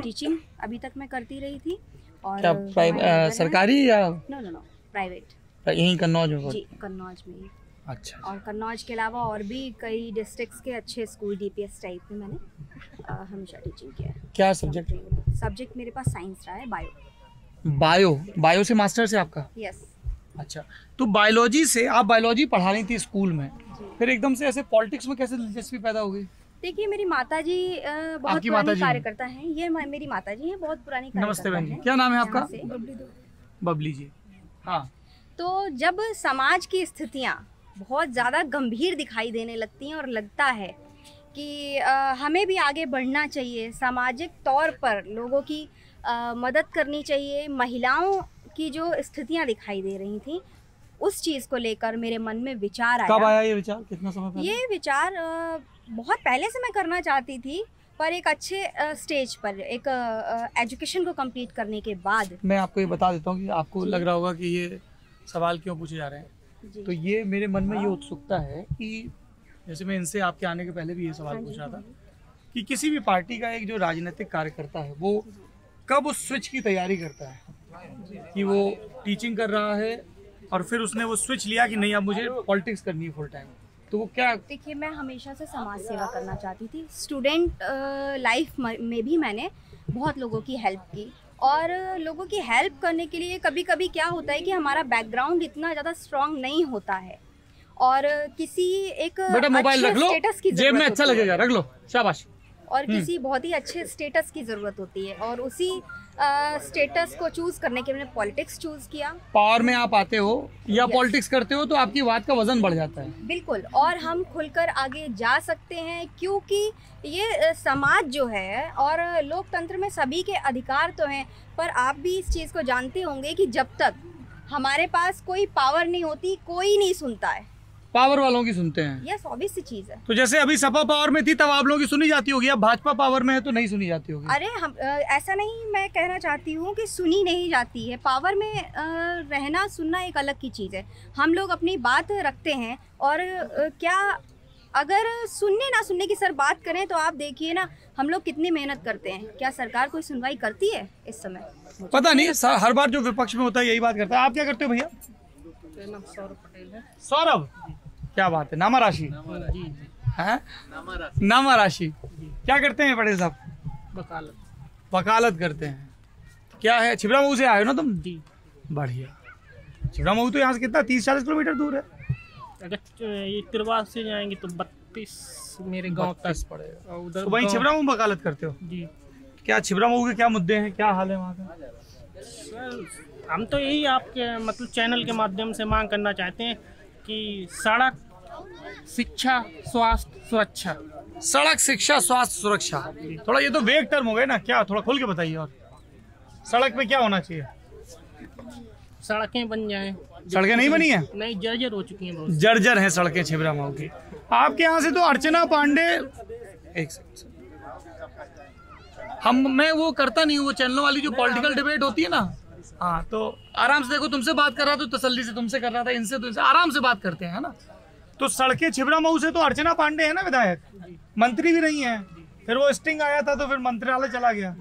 Speaker 7: टीचिंग अभी तक मैं करती रही थी। और
Speaker 1: क्या सरकारी या?
Speaker 7: No private.
Speaker 1: यहीं कन्नौज में?
Speaker 7: जी कन्नौज में।
Speaker 1: अच्छा।
Speaker 7: और कन्नौज के अलावा और भी कई डिस्ट्रिक्ट्स के अच्छे स्कूल डीपीएस टाइप में मैंने हमेशा टीचिंग किया है।
Speaker 1: क्या सब्जेक्ट?
Speaker 7: सब्जेक्ट मेरे पास साइंस रहा है,
Speaker 1: बायो से मास्टर से आपका?
Speaker 7: यस।
Speaker 1: अच्छा, तो बायोलॉजी से आप बायोलॉजी पढ़ा रही थी स्कूल में, फिर एकदम से ऐसे पॉलिटिक्स में कैसे दिलचस्पी पैदा हो गई?
Speaker 7: देखिए मेरी माताजी बहुत पुरानी कार्यकर्ता हैं। ये मेरी माताजी हैं, बहुत पुरानी कार्यकर्ता।
Speaker 1: नमस्ते बहन जी, क्या नाम है आपका? बबली जी। हाँ,
Speaker 7: तो जब समाज की स्थितियाँ बहुत ज़्यादा गंभीर दिखाई देने लगती हैं और लगता है कि हमें भी आगे बढ़ना चाहिए, सामाजिक तौर पर लोगों की मदद करनी चाहिए, महिलाओं की जो स्थितियाँ दिखाई दे रही थी, उस चीज़ को लेकर मेरे मन में विचार आया।
Speaker 1: कब आया ये विचार? कितना समय पहले?
Speaker 7: ये विचार बहुत पहले से मैं करना चाहती थी, पर एक अच्छे स्टेज पर, एक एजुकेशन को कंप्लीट करने के बाद।
Speaker 1: मैं आपको ये बता देता हूँ कि आपको लग रहा होगा कि ये सवाल क्यों पूछे जा रहे हैं। तो ये मेरे मन में ये उत्सुकता है कि जैसे मैं इनसे आपके आने के पहले भी ये सवाल पूछ रहा था कि किसी भी पार्टी का एक जो राजनीतिक कार्यकर्ता है वो कब उस स्विच की तैयारी करता है कि वो टीचिंग कर रहा है और फिर उसने वो स्विच लिया कि नहीं अब मुझे पॉलिटिक्स करनी है फुल टाइम। तो वो क्या?
Speaker 7: देखिए मैं हमेशा से समाज सेवा करना चाहती थी। स्टूडेंट लाइफ में भी मैंने बहुत लोगों की हेल्प की और लोगों की हेल्प करने के लिए कभी कभी क्या होता है कि हमारा बैकग्राउंड इतना ज़्यादा स्ट्रांग नहीं होता है और किसी एक
Speaker 1: मोबाइल रख लो,
Speaker 7: स्टेटस की
Speaker 1: जेब में अच्छा लगेगा, रख लो, शाबाश।
Speaker 7: और किसी बहुत ही अच्छे स्टेटस की ज़रूरत होती है और उसी स्टेटस को चूज करने के लिए मैंने पॉलिटिक्स चूज किया।
Speaker 1: पावर में आप आते हो या पॉलिटिक्स करते हो तो आपकी बात का वजन बढ़ जाता है।
Speaker 7: बिल्कुल, और हम खुलकर आगे जा सकते हैं क्योंकि ये समाज जो है और लोकतंत्र में सभी के अधिकार तो हैं, पर आप भी इस चीज़ को जानते होंगे कि जब तक हमारे पास कोई पावर नहीं होती कोई नहीं सुनता है।
Speaker 1: पावर वालों की सुनते हैं।
Speaker 7: यस, ऑब्वियस सी चीज है।
Speaker 1: तो जैसे अभी सपा पावर में थी तब आप लोगों की सुनी जाती होगी, अब भाजपा पावर में है तो नहीं सुनी जाती होगी।
Speaker 7: अरे हम ऐसा नहीं, मैं कहना चाहती हूँ कि सुनी नहीं जाती है। पावर में रहना सुनना एक अलग की चीज़ है। हम लोग अपनी बात रखते हैं और क्या अगर सुनने ना सुनने की सर बात करें तो आप देखिए ना हम लोग कितनी मेहनत करते हैं। क्या सरकार कोई सुनवाई करती है इस समय?
Speaker 1: पता नहीं, हर बार जो विपक्ष में होता है यही बात करता है। आप क्या करते हो भैया?
Speaker 6: सौरभ पटेल है।
Speaker 1: सौरभ, क्या बात है, नामा राशि है, नामा राशि। क्या करते हैं पटेल साहब? वकालत करते हैं। क्या है, छिबरा मऊ से आए हो ना तुम? जी। बढ़िया। छिबरा मऊ तो यहाँ से कितना 30-40 किलोमीटर दूर है।
Speaker 8: अगर ये तिरवा से जाएंगे तो 32 मेरे गांव तक
Speaker 1: पड़ेगा। उधर तो वहीं छिबरा मऊ वकालत करते हो?
Speaker 8: जी।
Speaker 1: क्या छिबरा मऊ के क्या मुद्दे हैं, क्या हाल है वहाँ का?
Speaker 8: हम तो यही आपके मतलब चैनल के माध्यम से मांग करना चाहते हैं कि सड़क, शिक्षा, स्वास्थ्य, सुरक्षा।
Speaker 1: सड़क, शिक्षा, स्वास्थ्य, सुरक्षा, थोड़ा ये तो वेग टर्म हो गए ना, क्या थोड़ा खोल के बताइए। और सड़क पे क्या होना चाहिए?
Speaker 8: सड़कें बन जाएं।
Speaker 1: सड़कें नहीं बनी है?
Speaker 8: नहीं, जर्जर हो चुकी हैं, बहुत
Speaker 1: जर्जर हैं सड़कें छिबरा मऊ की। आपके यहाँ से तो अर्चना पांडे, एक सेकंड, मैं वो करता नहीं हूँ, वो चैनलों वाली जो पॉलिटिकल डिबेट होती है ना, हाँ, तो आराम से देखो, तुमसे बात कर रहा था तो तसल्ली से तुमसे कर रहा था, इनसे तो इनसे आराम से बात करते हैं, है ना। तो सड़कें छिबरा मऊ से तो अर्चना पांडे है ना विधायक, मंत्री भी नहीं है, फिर वो स्टिंग आया था तो फिर मंत्रालय चला गया।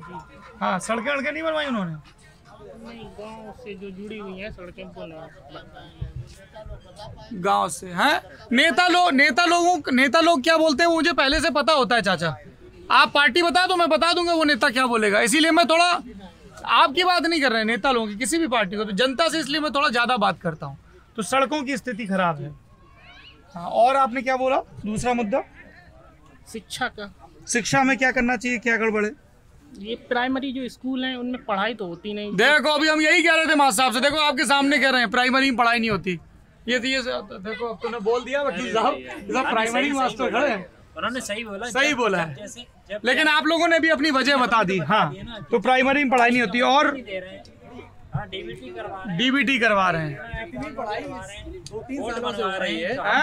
Speaker 1: हाँ, सड़कें नहीं बनवाई उन्होंने?
Speaker 8: नहीं, गाँव से जो जुड़ी हुई हैं सड़कें वो नहीं।
Speaker 1: गांव से हैं। नेता लोग क्या बोलते हैं वो मुझे पहले से पता होता है चाचा। आप पार्टी बता दो, मैं बता दूंगा वो नेता क्या बोलेगा। इसीलिए मैं थोड़ा आपकी बात नहीं कर रहे हैं, नेता लोगों की, किसी भी पार्टी को, तो जनता से इसलिए मैं थोड़ा ज्यादा बात करता हूँ। तो सड़कों की स्थिति खराब है। हाँ, और आपने क्या बोला दूसरा मुद्दा?
Speaker 8: शिक्षा का।
Speaker 1: शिक्षा में क्या करना चाहिए, क्या गड़बड़ है?
Speaker 8: ये प्राइमरी जो स्कूल हैं उनमें पढ़ाई तो होती नहीं।
Speaker 1: देखो अभी हम यही कह रहे थे मास्टर साहब से, देखो आपके सामने कह रहे हैं प्राइमरी में पढ़ाई नहीं होती। ये देखो अब तूने बोल दिया वकील साहब, प्राइमरी मास्टर खड़े हैं,
Speaker 2: उन्होंने सही बोला
Speaker 1: है। लेकिन आप लोगों ने भी अपनी वजह बता दी। हाँ, तो प्राइमरी में पढ़ाई नहीं होती और डीबीटी करवा रहे हैं।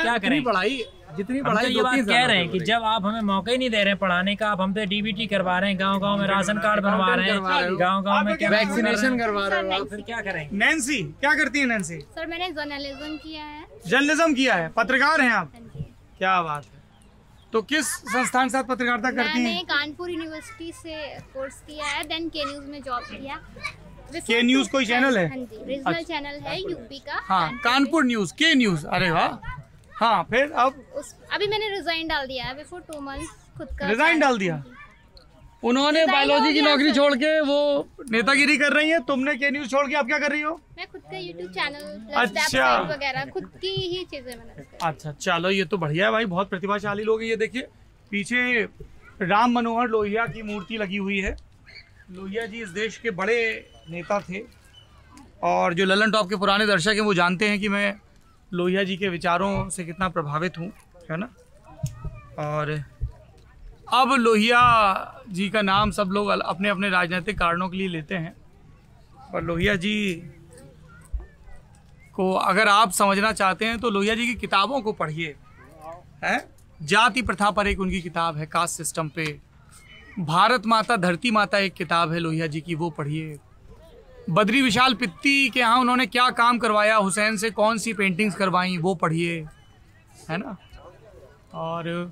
Speaker 2: क्या करें पढ़ाई, जितनी पढ़ाई ये बात कह रहे हैं कि जब आप हमें मौका ही नहीं दे रहे हैं पढ़ाने का, आप हम तो डीबीटी करवा रहे हैं, गांव-गांव में राशन कार्ड बनवा रहे हैं, गांव-गाव में
Speaker 3: वैक्सीनेशन करवा रहे हो,
Speaker 2: फिर क्या करें?
Speaker 1: नैन्सी क्या करती है? नैन्सी
Speaker 9: सर मैंने जर्नलिज्म किया है।
Speaker 1: जर्नलिज्म किया है, पत्रकार हैं आप? क्या बात है। तो किस संस्थान के साथ पत्रकारिता करती हैं?
Speaker 9: मैंने कानपुर यूनिवर्सिटी से कोर्स किया है, देन के न्यूज में जॉब किया।
Speaker 1: के न्यूज कोई चैनल है?
Speaker 9: हाँ जी, रीजनल चैनल है यूपी का।
Speaker 1: हाँ, कानपुर न्यूज, के न्यूज, अरे वाह। हाँ, फिर अब
Speaker 9: अभी मैंने रिजाइन डाल दिया है, बिफोर 2 मंथ्स खुद का
Speaker 1: रिजाइन डाल दिया। उन्होंने बायोलॉजी की नौकरी छोड़ के वो नेतागिरी कर रही है, तुमने के न्यूज छोड़ के अब क्या कर रही हो?
Speaker 9: मैं खुद का यूट्यूब चैनल,
Speaker 1: अच्छा
Speaker 9: वगैरह खुद की ही चीजें मैंने।
Speaker 1: अच्छा चलो, ये तो बढ़िया है भाई, बहुत प्रतिभाशाली लोग हैं। ये देखिए पीछे राम मनोहर लोहिया की मूर्ति लगी हुई है। लोहिया जी इस देश के बड़े नेता थे और जो ललन टॉप के पुराने दर्शक हैं वो जानते हैं कि मैं लोहिया जी के विचारों से कितना प्रभावित हूँ, है ना। और अब लोहिया जी का नाम सब लोग अपने अपने राजनीतिक कारणों के लिए लेते हैं, पर लोहिया जी को अगर आप समझना चाहते हैं तो लोहिया जी की किताबों को पढ़िए। है जाति प्रथा पर एक उनकी किताब है, कास्ट सिस्टम पे। भारत माता धरती माता एक किताब है लोहिया जी की, वो पढ़िए। बद्री विशाल पित्ती के यहाँ उन्होंने क्या काम करवाया, हुसैन से कौन सी पेंटिंग्स करवाई, वो पढ़िए, है ना। और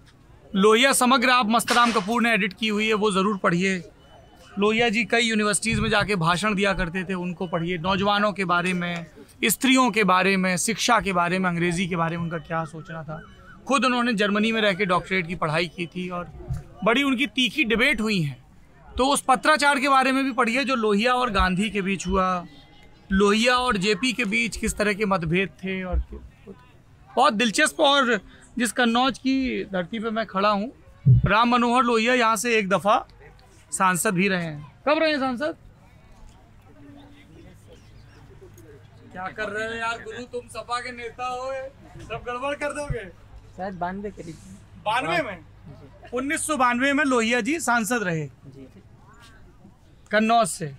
Speaker 1: लोहिया समग्र आप मस्तराम कपूर ने एडिट की हुई है, वो ज़रूर पढ़िए। लोहिया जी कई यूनिवर्सिटीज़ में जाके भाषण दिया करते थे, उनको पढ़िए। नौजवानों के बारे में, स्त्रियों के बारे में, शिक्षा के बारे में, अंग्रेज़ी के बारे में उनका क्या सोचना था। खुद उन्होंने जर्मनी में रह के डॉक्टरेट की पढ़ाई की थी और बड़ी उनकी तीखी डिबेट हुई हैं। तो उस पत्राचार के बारे में भी पढ़िए जो लोहिया और गांधी के बीच हुआ, लोहिया और जेपी के बीच किस तरह के मतभेद थे। और बहुत दिलचस्प। और जिस कन्नौज की धरती पे मैं खड़ा हूँ, राम मनोहर लोहिया यहाँ से एक दफ़ा सांसद भी रहे हैं। कब रहे हैं सांसद? क्या कर रहे हो यार गुरु, तुम सपा के नेता हो, सब गड़बड़ कर दोगे।
Speaker 2: शायद 92 करीब,
Speaker 1: 92 में, 1992 में लोहिया जी सांसद रहे कन्नौज से।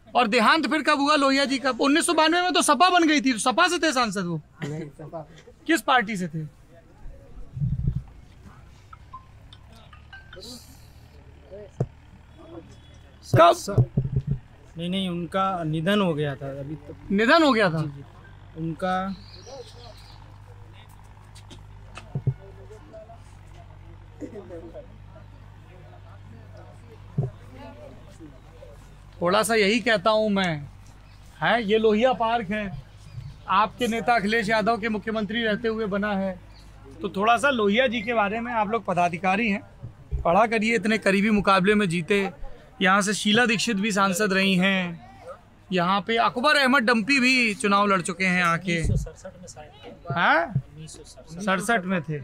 Speaker 1: और देहांत फिर कब हुआ लोहिया जी का? 1992 में तो सपा बन गई थी, तो सपा से थे सांसद वो? किस पार्टी से थे? कब?
Speaker 6: नहीं, उनका निधन हो गया था अभी तो।
Speaker 1: निधन हो गया था
Speaker 6: उनका?
Speaker 1: थोड़ा सा यही कहता हूँ मैं, है ये लोहिया पार्क है, आपके नेता अखिलेश यादव के मुख्यमंत्री रहते हुए बना है। तो थोड़ा सा लोहिया जी के बारे में, आप लोग पदाधिकारी हैं, पढ़ा करिए। इतने करीबी मुकाबले में जीते। यहाँ से शीला दीक्षित भी सांसद रही हैं, यहाँ पे अकबर अहमद डम्पी भी चुनाव लड़ चुके हैं आके। 1967 में थे।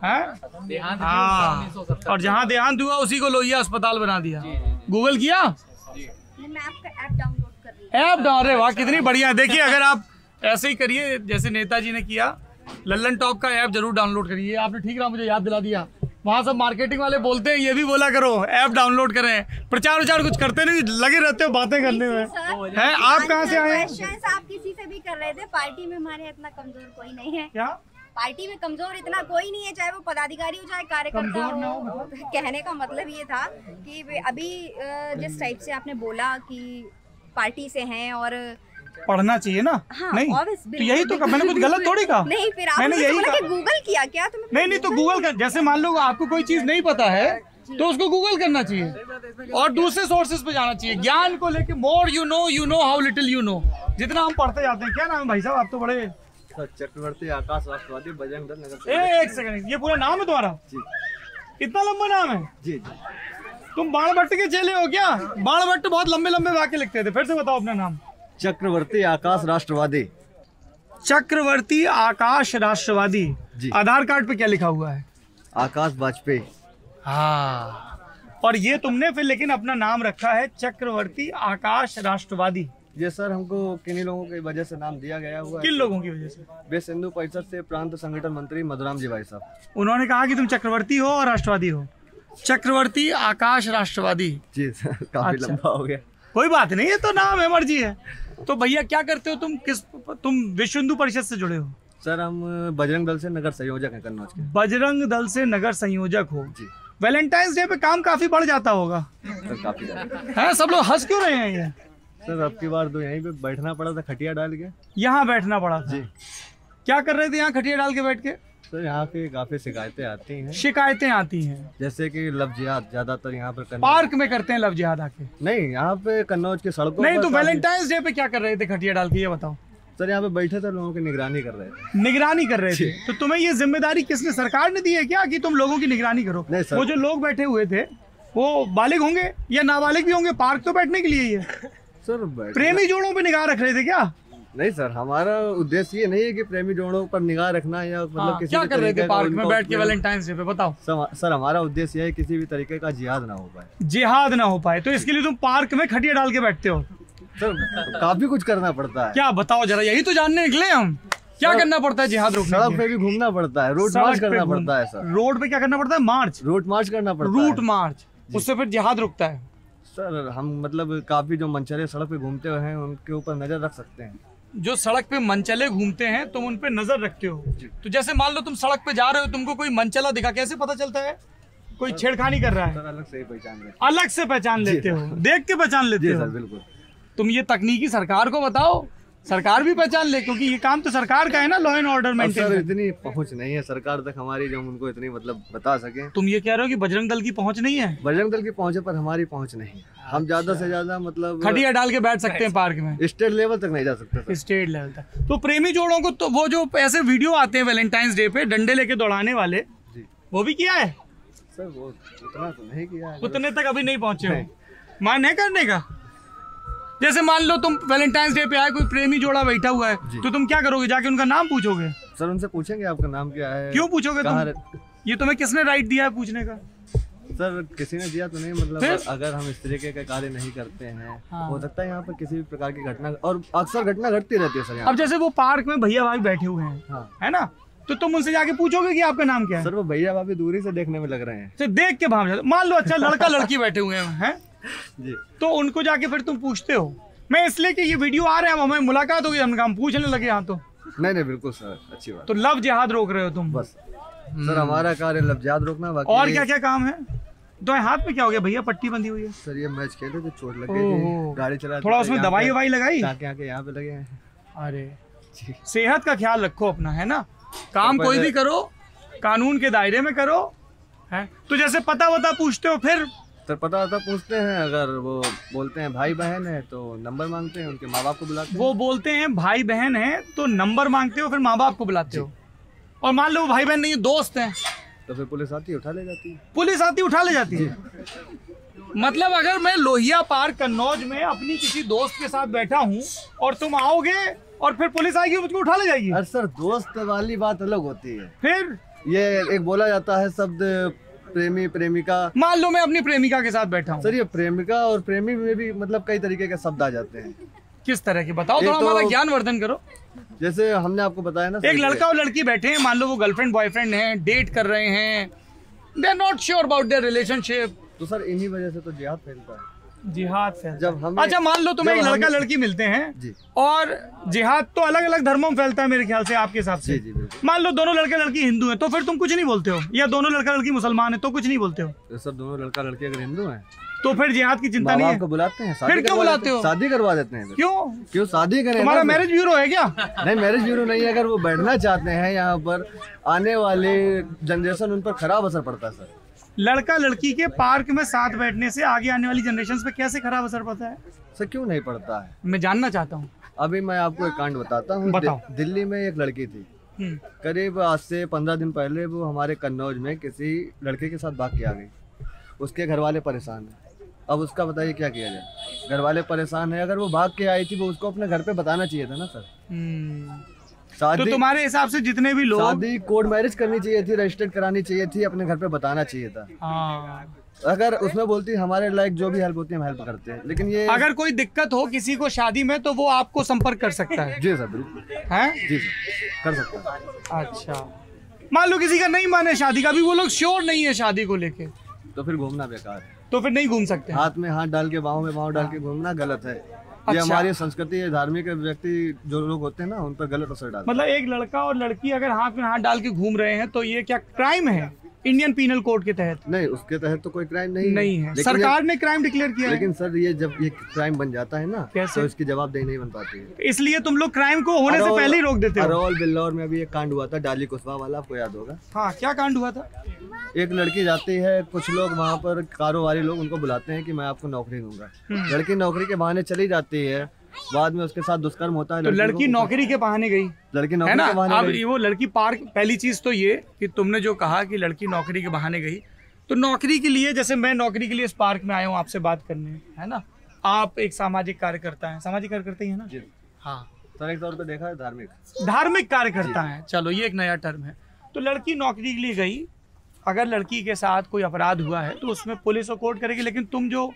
Speaker 1: हाँ, और जहाँ देहांत हुआ उसी को लोहिया अस्पताल बना दिया। गूगल किया?
Speaker 7: मैं आपका ऐप डाउनलोड कर रही हूं।
Speaker 1: ऐप डाउन, अरे वाह कितनी बढ़िया। देखिए अगर आप ऐसे ही करिए जैसे नेताजी ने किया, लल्लन टॉप का ऐप जरूर डाउनलोड करिए। आपने ठीक रहा, मुझे याद दिला दिया। वहाँ सब मार्केटिंग वाले बोलते हैं, ये भी बोला करो ऐप डाउनलोड करें। प्रचार उचार कुछ करते नहीं, लगे रहते हो बातें करने में। हैं आप कहाँ से आए हैं?
Speaker 7: आप किसी से भी कर रहे थे। पार्टी में हमारे इतना कमजोर कोई नहीं है।
Speaker 1: क्या
Speaker 7: पार्टी में कमजोर इतना कोई नहीं है, चाहे वो पदाधिकारी हो चाहे कार्यकर्ता हो। कहने का मतलब ये था कि अभी जिस टाइप से आपने बोला कि पार्टी से हैं और
Speaker 1: पढ़ना चाहिए ना।
Speaker 7: हाँ,
Speaker 1: नहीं तो यही तो मैंने कुछ गलत थोड़ी कहा।
Speaker 7: नहीं, फिर आपने यही कहा कि गूगल किया क्या तुमने?
Speaker 1: नहीं तो गूगल का, जैसे मान लो आपको कोई चीज नहीं पता है तो उसको गूगल करना चाहिए और दूसरे सोर्सेज पे जाना चाहिए। ज्ञान को लेके more you know how little you know, जितना हम पढ़ते जाते हैं। क्या नाम है भाई साहब? आप तो बड़े
Speaker 10: चक्रवर्ती आकाश राष्ट्रवादी बजरंग दल नगर।
Speaker 1: एक सेकंड, ये पूरा नाम है तुम्हारा?
Speaker 10: जी।
Speaker 1: इतना लंबा नाम है?
Speaker 10: जी जी।
Speaker 1: तुम बाणभट्ट के चेले हो क्या? बाणभट्ट बहुत लंबे लंबे वाक्य लिखते थे। फिर से बताओ अपना नाम।
Speaker 10: चक्रवर्ती आकाश राष्ट्रवादी।
Speaker 1: चक्रवर्ती आकाश राष्ट्रवादी। आधार कार्ड पे क्या लिखा हुआ है?
Speaker 10: आकाश वाजपेयी।
Speaker 1: हाँ, और ये तुमने फिर लेकिन अपना नाम रखा है चक्रवर्ती आकाश राष्ट्रवादी।
Speaker 10: ये सर हमको किन्हीं लोगों की वजह से नाम दिया गया हुआ है।
Speaker 1: किन लोगों की वजह से?
Speaker 10: विश्व हिंदू परिषद से प्रांत संगठन मंत्री मधुराम जी भाई साहब।
Speaker 1: उन्होंने कहा कि तुम चक्रवर्ती हो और राष्ट्रवादी हो। चक्रवर्ती आकाश राष्ट्रवादी।
Speaker 10: जी सर, काफी लंबा हो गया।
Speaker 1: कोई बात नहीं, ये तो नाम है, मर्जी है। तो भैया क्या करते हो तुम? तुम विश्व हिंदू परिषद से जुड़े हो?
Speaker 10: सर हम बजरंग दल से नगर संयोजक हैं कन्नौज के।
Speaker 1: बजरंग दल से नगर संयोजक हो जी। वैलेंटाइंस डे पे काम काफी बढ़ जाता होगा
Speaker 10: सर, काफी
Speaker 1: है। सब लोग हंस क्यों रहे हैं? ये
Speaker 10: सर अब की बार तो यहीं पे बैठना पड़ा था, खटिया डाल के।
Speaker 1: यहाँ बैठना पड़ा था जी। क्या कर रहे थे यहाँ खटिया डाल के बैठ के?
Speaker 10: सर यहाँ पे काफी शिकायतें आती हैं।
Speaker 1: शिकायतें आती हैं
Speaker 10: जैसे कि लव जिहाद ज्यादातर यहाँ पर
Speaker 1: पार्क में करते हैं। लव जिहाद आके
Speaker 10: नहीं, यहाँ पे कन्नौज के सड़कों
Speaker 1: नहीं। तो वैलेंटाइंस डे पे क्या कर रहे थे खटिया डाल के, ये बताओ?
Speaker 10: सर यहाँ पे बैठे थे, लोगों की निगरानी कर रहे थे।
Speaker 1: निगरानी कर रहे थे? तो तुम्हें ये जिम्मेदारी किसने, सरकार ने दी है क्या कि तुम लोगों की निगरानी करो?
Speaker 10: नहीं सर।
Speaker 1: वो जो लोग बैठे हुए थे वो बालिग होंगे या नाबालिग भी होंगे? पार्क तो बैठने के लिए ही है
Speaker 10: सर।
Speaker 1: प्रेमी जोड़ों पे निगाह रख रहे थे क्या?
Speaker 10: नहीं सर, हमारा उद्देश्य ये नहीं है कि प्रेमी जोड़ों पर निगाह रखना या मतलब किसी
Speaker 1: क्या कर रहे थे पार्क में बैठ के वैलेंटाइंस डे पे, बताओ?
Speaker 10: सर हमारा उद्देश्य है किसी भी तरीके का जिहाद ना हो पाए।
Speaker 1: जिहाद ना हो पाए, तो इसके लिए तुम पार्क में खटिया डाल के बैठते हो?
Speaker 10: सर काफी कुछ करना पड़ता है।
Speaker 1: क्या बताओ जरा, यही तो जानने निकले हम। क्या करना पड़ता है जिहाद रोकने?
Speaker 10: सड़क पे भी घूमना पड़ता है, रोड मार्च करना पड़ता है सर।
Speaker 1: रोड पे क्या करना पड़ता है? मार्च।
Speaker 10: रूट मार्च करना पड़ता है।
Speaker 1: रूट मार्च, उससे फिर जिहाद रुकता है।
Speaker 10: सर हम मतलब काफी जो मनचले सड़क पे घूमते हुए हैं उनके ऊपर नजर रख सकते हैं।
Speaker 1: जो सड़क पे मनचले घूमते हैं तुम उन पे नजर रखते हो? तो जैसे मान लो तुम सड़क पे जा रहे हो, तुमको कोई मनचला दिखा, कैसे पता चलता है कोई छेड़खानी कर रहा है?
Speaker 10: सर अलग से पहचान लेते।
Speaker 1: अलग से पहचान लेते हो? देख के पहचान लेते हो?
Speaker 10: सर बिल्कुल।
Speaker 1: तुम ये तकनीकी सरकार को बताओ, सरकार भी पहचान ले, क्योंकि ये काम तो सरकार का है ना, law and order maintain.
Speaker 10: Sir इतनी पहुंच नहीं है सरकार तक हमारी जो हम उनको इतनी मतलब बता सके।
Speaker 1: तुम ये कह रहे हो कि बजरंग दल की पहुंच नहीं है?
Speaker 10: बजरंग दल की पहुंच पर हमारी पहुंच नहीं। हम ज्यादा से ज्यादा मतलब
Speaker 1: खटिया डाल के बैठ सकते हैं पार्क में,
Speaker 10: स्टेट लेवल तक नहीं जा सकते।
Speaker 1: स्टेट लेवल तक तो प्रेमी जोड़ों को, तो वो जो ऐसे वीडियो आते हैं वैलेंटाइंस डे पे डंडे लेके दौड़ाने वाले, वो भी किया है?
Speaker 10: सर वो उतना तो नहीं किया है।
Speaker 1: उतने तक अभी नहीं पहुंचे हो? मान है करने का? जैसे मान लो तुम वैलेंटाइंस डे पे आए, कोई प्रेमी जोड़ा बैठा हुआ है, तो तुम क्या करोगे? जाके उनका नाम पूछोगे?
Speaker 10: सर उनसे पूछेंगे आपका नाम क्या है।
Speaker 1: क्यों पूछोगे तुम? ये तुम्हें किसने राइट दिया है पूछने का?
Speaker 10: सर किसी ने दिया तो नहीं, मतलब अगर हम इस तरीके के कार्य नहीं करते हैं, हो सकता है यहाँ पर किसी भी प्रकार की घटना, और अक्सर घटना घटती रहती है सर यहाँ।
Speaker 1: अब जैसे वो पार्क में भैया भाई बैठे हुए हैं, है ना, तो तुम उनसे जाके पूछोगे कि आपका नाम क्या है?
Speaker 10: सर वो भैया भाभी दूरी से देखने में लग रहे हैं।
Speaker 1: तो देख के भाग जाते। मान लो अच्छा लड़का लड़की बैठे हुए हैं
Speaker 10: जी,
Speaker 1: तो उनको जाके फिर तुम पूछते हो? मैं इसलिए कि ये वीडियो आ रहे हैं, हमें मुलाकात होगी, हम पूछने लगे यहाँ तो।
Speaker 10: नहीं बिल्कुल सर, अच्छी बात।
Speaker 1: तो लव जिहाद रोक रहे हो तुम?
Speaker 10: बस सर हमारा कार्य लव जिहाद रोकना।
Speaker 1: और क्या क्या काम है? तो हाथ में क्या हो गया भैया? पट्टी बंधी हुई है।
Speaker 10: सर ये मैच खेले थे, चोट लग गई, गाड़ी चला
Speaker 1: थोड़ा उसमें दवाई ववाई लगाई?
Speaker 10: आके यहाँ पे लगे हैं।
Speaker 1: अरे सेहत का ख्याल रखो अपना, है ना। काम कोई भी करो कानून के दायरे में करो, है। तो जैसे पता वता पूछते हो फिर?
Speaker 10: सर पता वता पूछते हैं, अगर वो बोलते हैं भाई बहन है तो नंबर मांगते हैं, उनके माँ बाप को बुलाते हैं।
Speaker 1: वो बोलते हैं भाई बहन है तो नंबर मांगते हो, फिर माँ बाप को बुलाते हो। और मान लो भाई बहन नहीं दोस्त हैं,
Speaker 10: तो फिर पुलिस आती है, उठा ले जाती है।
Speaker 1: पुलिस आती उठा ले जाती है? मतलब अगर मैं लोहिया पार्क कन्नौज में अपनी किसी दोस्त के साथ बैठा हूँ और तुम आओगे और फिर पुलिस आएगी मुझको उठा ले जाएगी?
Speaker 10: अरे सर दोस्त वाली बात अलग होती है।
Speaker 1: फिर
Speaker 10: ये एक बोला जाता है शब्द प्रेमी प्रेमिका।
Speaker 1: मान लो मैं अपनी प्रेमिका के साथ बैठा हूँ।
Speaker 10: सर ये प्रेमिका और प्रेमी में भी मतलब कई तरीके के शब्द आ जाते हैं।
Speaker 1: किस तरह के बताओ? थोड़ा हमारा ज्ञान वर्धन करो।
Speaker 10: जैसे हमने आपको बताया ना,
Speaker 1: एक लड़का और लड़की बैठे हैं, मान लो वो गर्लफ्रेंड बॉयफ्रेंड हैं, डेट कर रहे हैं, they are not sure about their relationship,
Speaker 10: तो सर इन्हीं वजह से तो जिहाद फैलता है।
Speaker 1: जिहाद फैलता
Speaker 10: जब हम
Speaker 1: अच्छा मान लो तुम्हें एक लड़का लड़की मिलते हैं
Speaker 10: जी,
Speaker 1: और जिहाद तो अलग अलग धर्मों में फैलता है मेरे ख्याल से, आपके हिसाब से।
Speaker 10: जी जी
Speaker 1: मान लो दोनों लड़के लड़की हिंदू हैं, तो फिर तुम कुछ नहीं बोलते हो? या दोनों लड़का लड़की मुसलमान है तो कुछ नहीं बोलते हो?
Speaker 10: तो सर दोनों लड़का लड़की अगर हिंदू हैं
Speaker 1: तो फिर जिहाद की चिंता नहीं है?
Speaker 10: आपको बुलाते हैं,
Speaker 1: फिर क्यों बुलाते हो?
Speaker 10: शादी करवा देते हैं।
Speaker 1: क्यों
Speaker 10: शादी करें?
Speaker 1: तुम्हारा मैरिज ब्यूरो है क्या?
Speaker 10: नहीं, मैरिज ब्यूरो नहीं है। अगर वो बैठना चाहते हैं यहाँ पर, आने वाले जनरेशन उन पर खराब असर पड़ता है सर।
Speaker 1: लड़का लड़की के पार्क में साथ बैठने से आगे आने वाली जनरेशन पे कैसे खराब असर पड़ता है
Speaker 10: सर? क्यों नहीं पड़ता है,
Speaker 1: मैं जानना चाहता हूँ।
Speaker 10: अभी मैं आपको एक कांड बताता हूँ। दिल्ली में एक लड़की थी, करीब आज से 15 दिन पहले वो हमारे कन्नौज में किसी लड़के के साथ भाग के आ गई। उसके घर वाले परेशान हैं। अब उसका बताइए क्या किया जाए? घर वाले परेशान है। अगर वो भाग के आई थी वो उसको अपने घर पे बताना चाहिए था ना सर।
Speaker 1: तो तुम्हारे हिसाब से जितने भी लोग,
Speaker 10: शादी कोर्ट मैरिज करनी चाहिए थी, रजिस्टर्ड करानी चाहिए थी, अपने घर पे बताना चाहिए था। अगर उसमें बोलती हमारे लायक जो भी हेल्प होती है हम हेल्प करते हैं, लेकिन ये
Speaker 1: अगर कोई दिक्कत हो किसी को शादी में तो वो आपको संपर्क कर सकता है?
Speaker 10: जी सर, बिल्कुल
Speaker 1: है
Speaker 10: जी सर, कर सकता है।
Speaker 1: अच्छा, मान लो किसी का नहीं माने शादी का, भी वो लोग श्योर नहीं है शादी को लेके,
Speaker 10: तो फिर घूमना बेकार है।
Speaker 1: तो फिर नहीं घूम सकते?
Speaker 10: हाथ में हाथ डाल के बाहों में बाहों डाल के घूमना गलत है। ये हमारी संस्कृति है। धार्मिक व्यक्ति जो लोग होते हैं ना, उन पर गलत असर डालता है।
Speaker 1: मतलब एक लड़का और लड़की अगर हाथ में हाथ डाल के घूम रहे हैं तो ये क्या क्राइम है इंडियन पीनल कोड के तहत?
Speaker 10: नहीं, उसके तहत तो कोई क्राइम नहीं है।
Speaker 1: सरकार ने क्राइम डिक्लेयर किया है।
Speaker 10: लेकिन सर ये जब ये क्राइम बन जाता है ना,
Speaker 1: कैसे?
Speaker 10: तो इसकी जवाबदेही नहीं बन पाती है।
Speaker 1: इसलिए तुम लोग क्राइम को होने से पहले ही रोक देते हो।
Speaker 10: अरवल बिल्लौर में अभी एक कांड हुआ था, डाली कुशवाहा वाला, आपको याद होगा?
Speaker 1: हाँ, क्या कांड हुआ था?
Speaker 10: एक लड़की जाती है, कुछ लोग वहाँ पर कारोबारी लोग उनको बुलाते हैं कि मैं आपको नौकरी दूंगा। लड़की नौकरी के बहाने चली जाती है, बाद में उसके साथ दुष्कर्म होता है।
Speaker 1: तो लड़की नौकरी के बहाने गई,
Speaker 10: लड़की नौकरी के बहाने
Speaker 1: अब वो लड़की पार्क, पहली चीज तो ये कि तुमने जो कहा कि लड़की नौकरी के बहाने गई, तो नौकरी के लिए, जैसे मैं नौकरी के लिए इस पार्क में आया हूँ आपसे बात करने, है ना, आप एक सामाजिक कार्यकर्ता हैं, सामाजिक कार्यकर्ता ही है ना? हाँ
Speaker 10: सर, एक तौर पे देखा है
Speaker 1: धार्मिक कार्यकर्ता है। चलो ये एक नया टर्म है। तो लड़की नौकरी के लिए गई, अगर लड़की के साथ कोई अपराध हुआ है तो उसमें पुलिस और कोर्ट करेगी, लेकिन तुम जो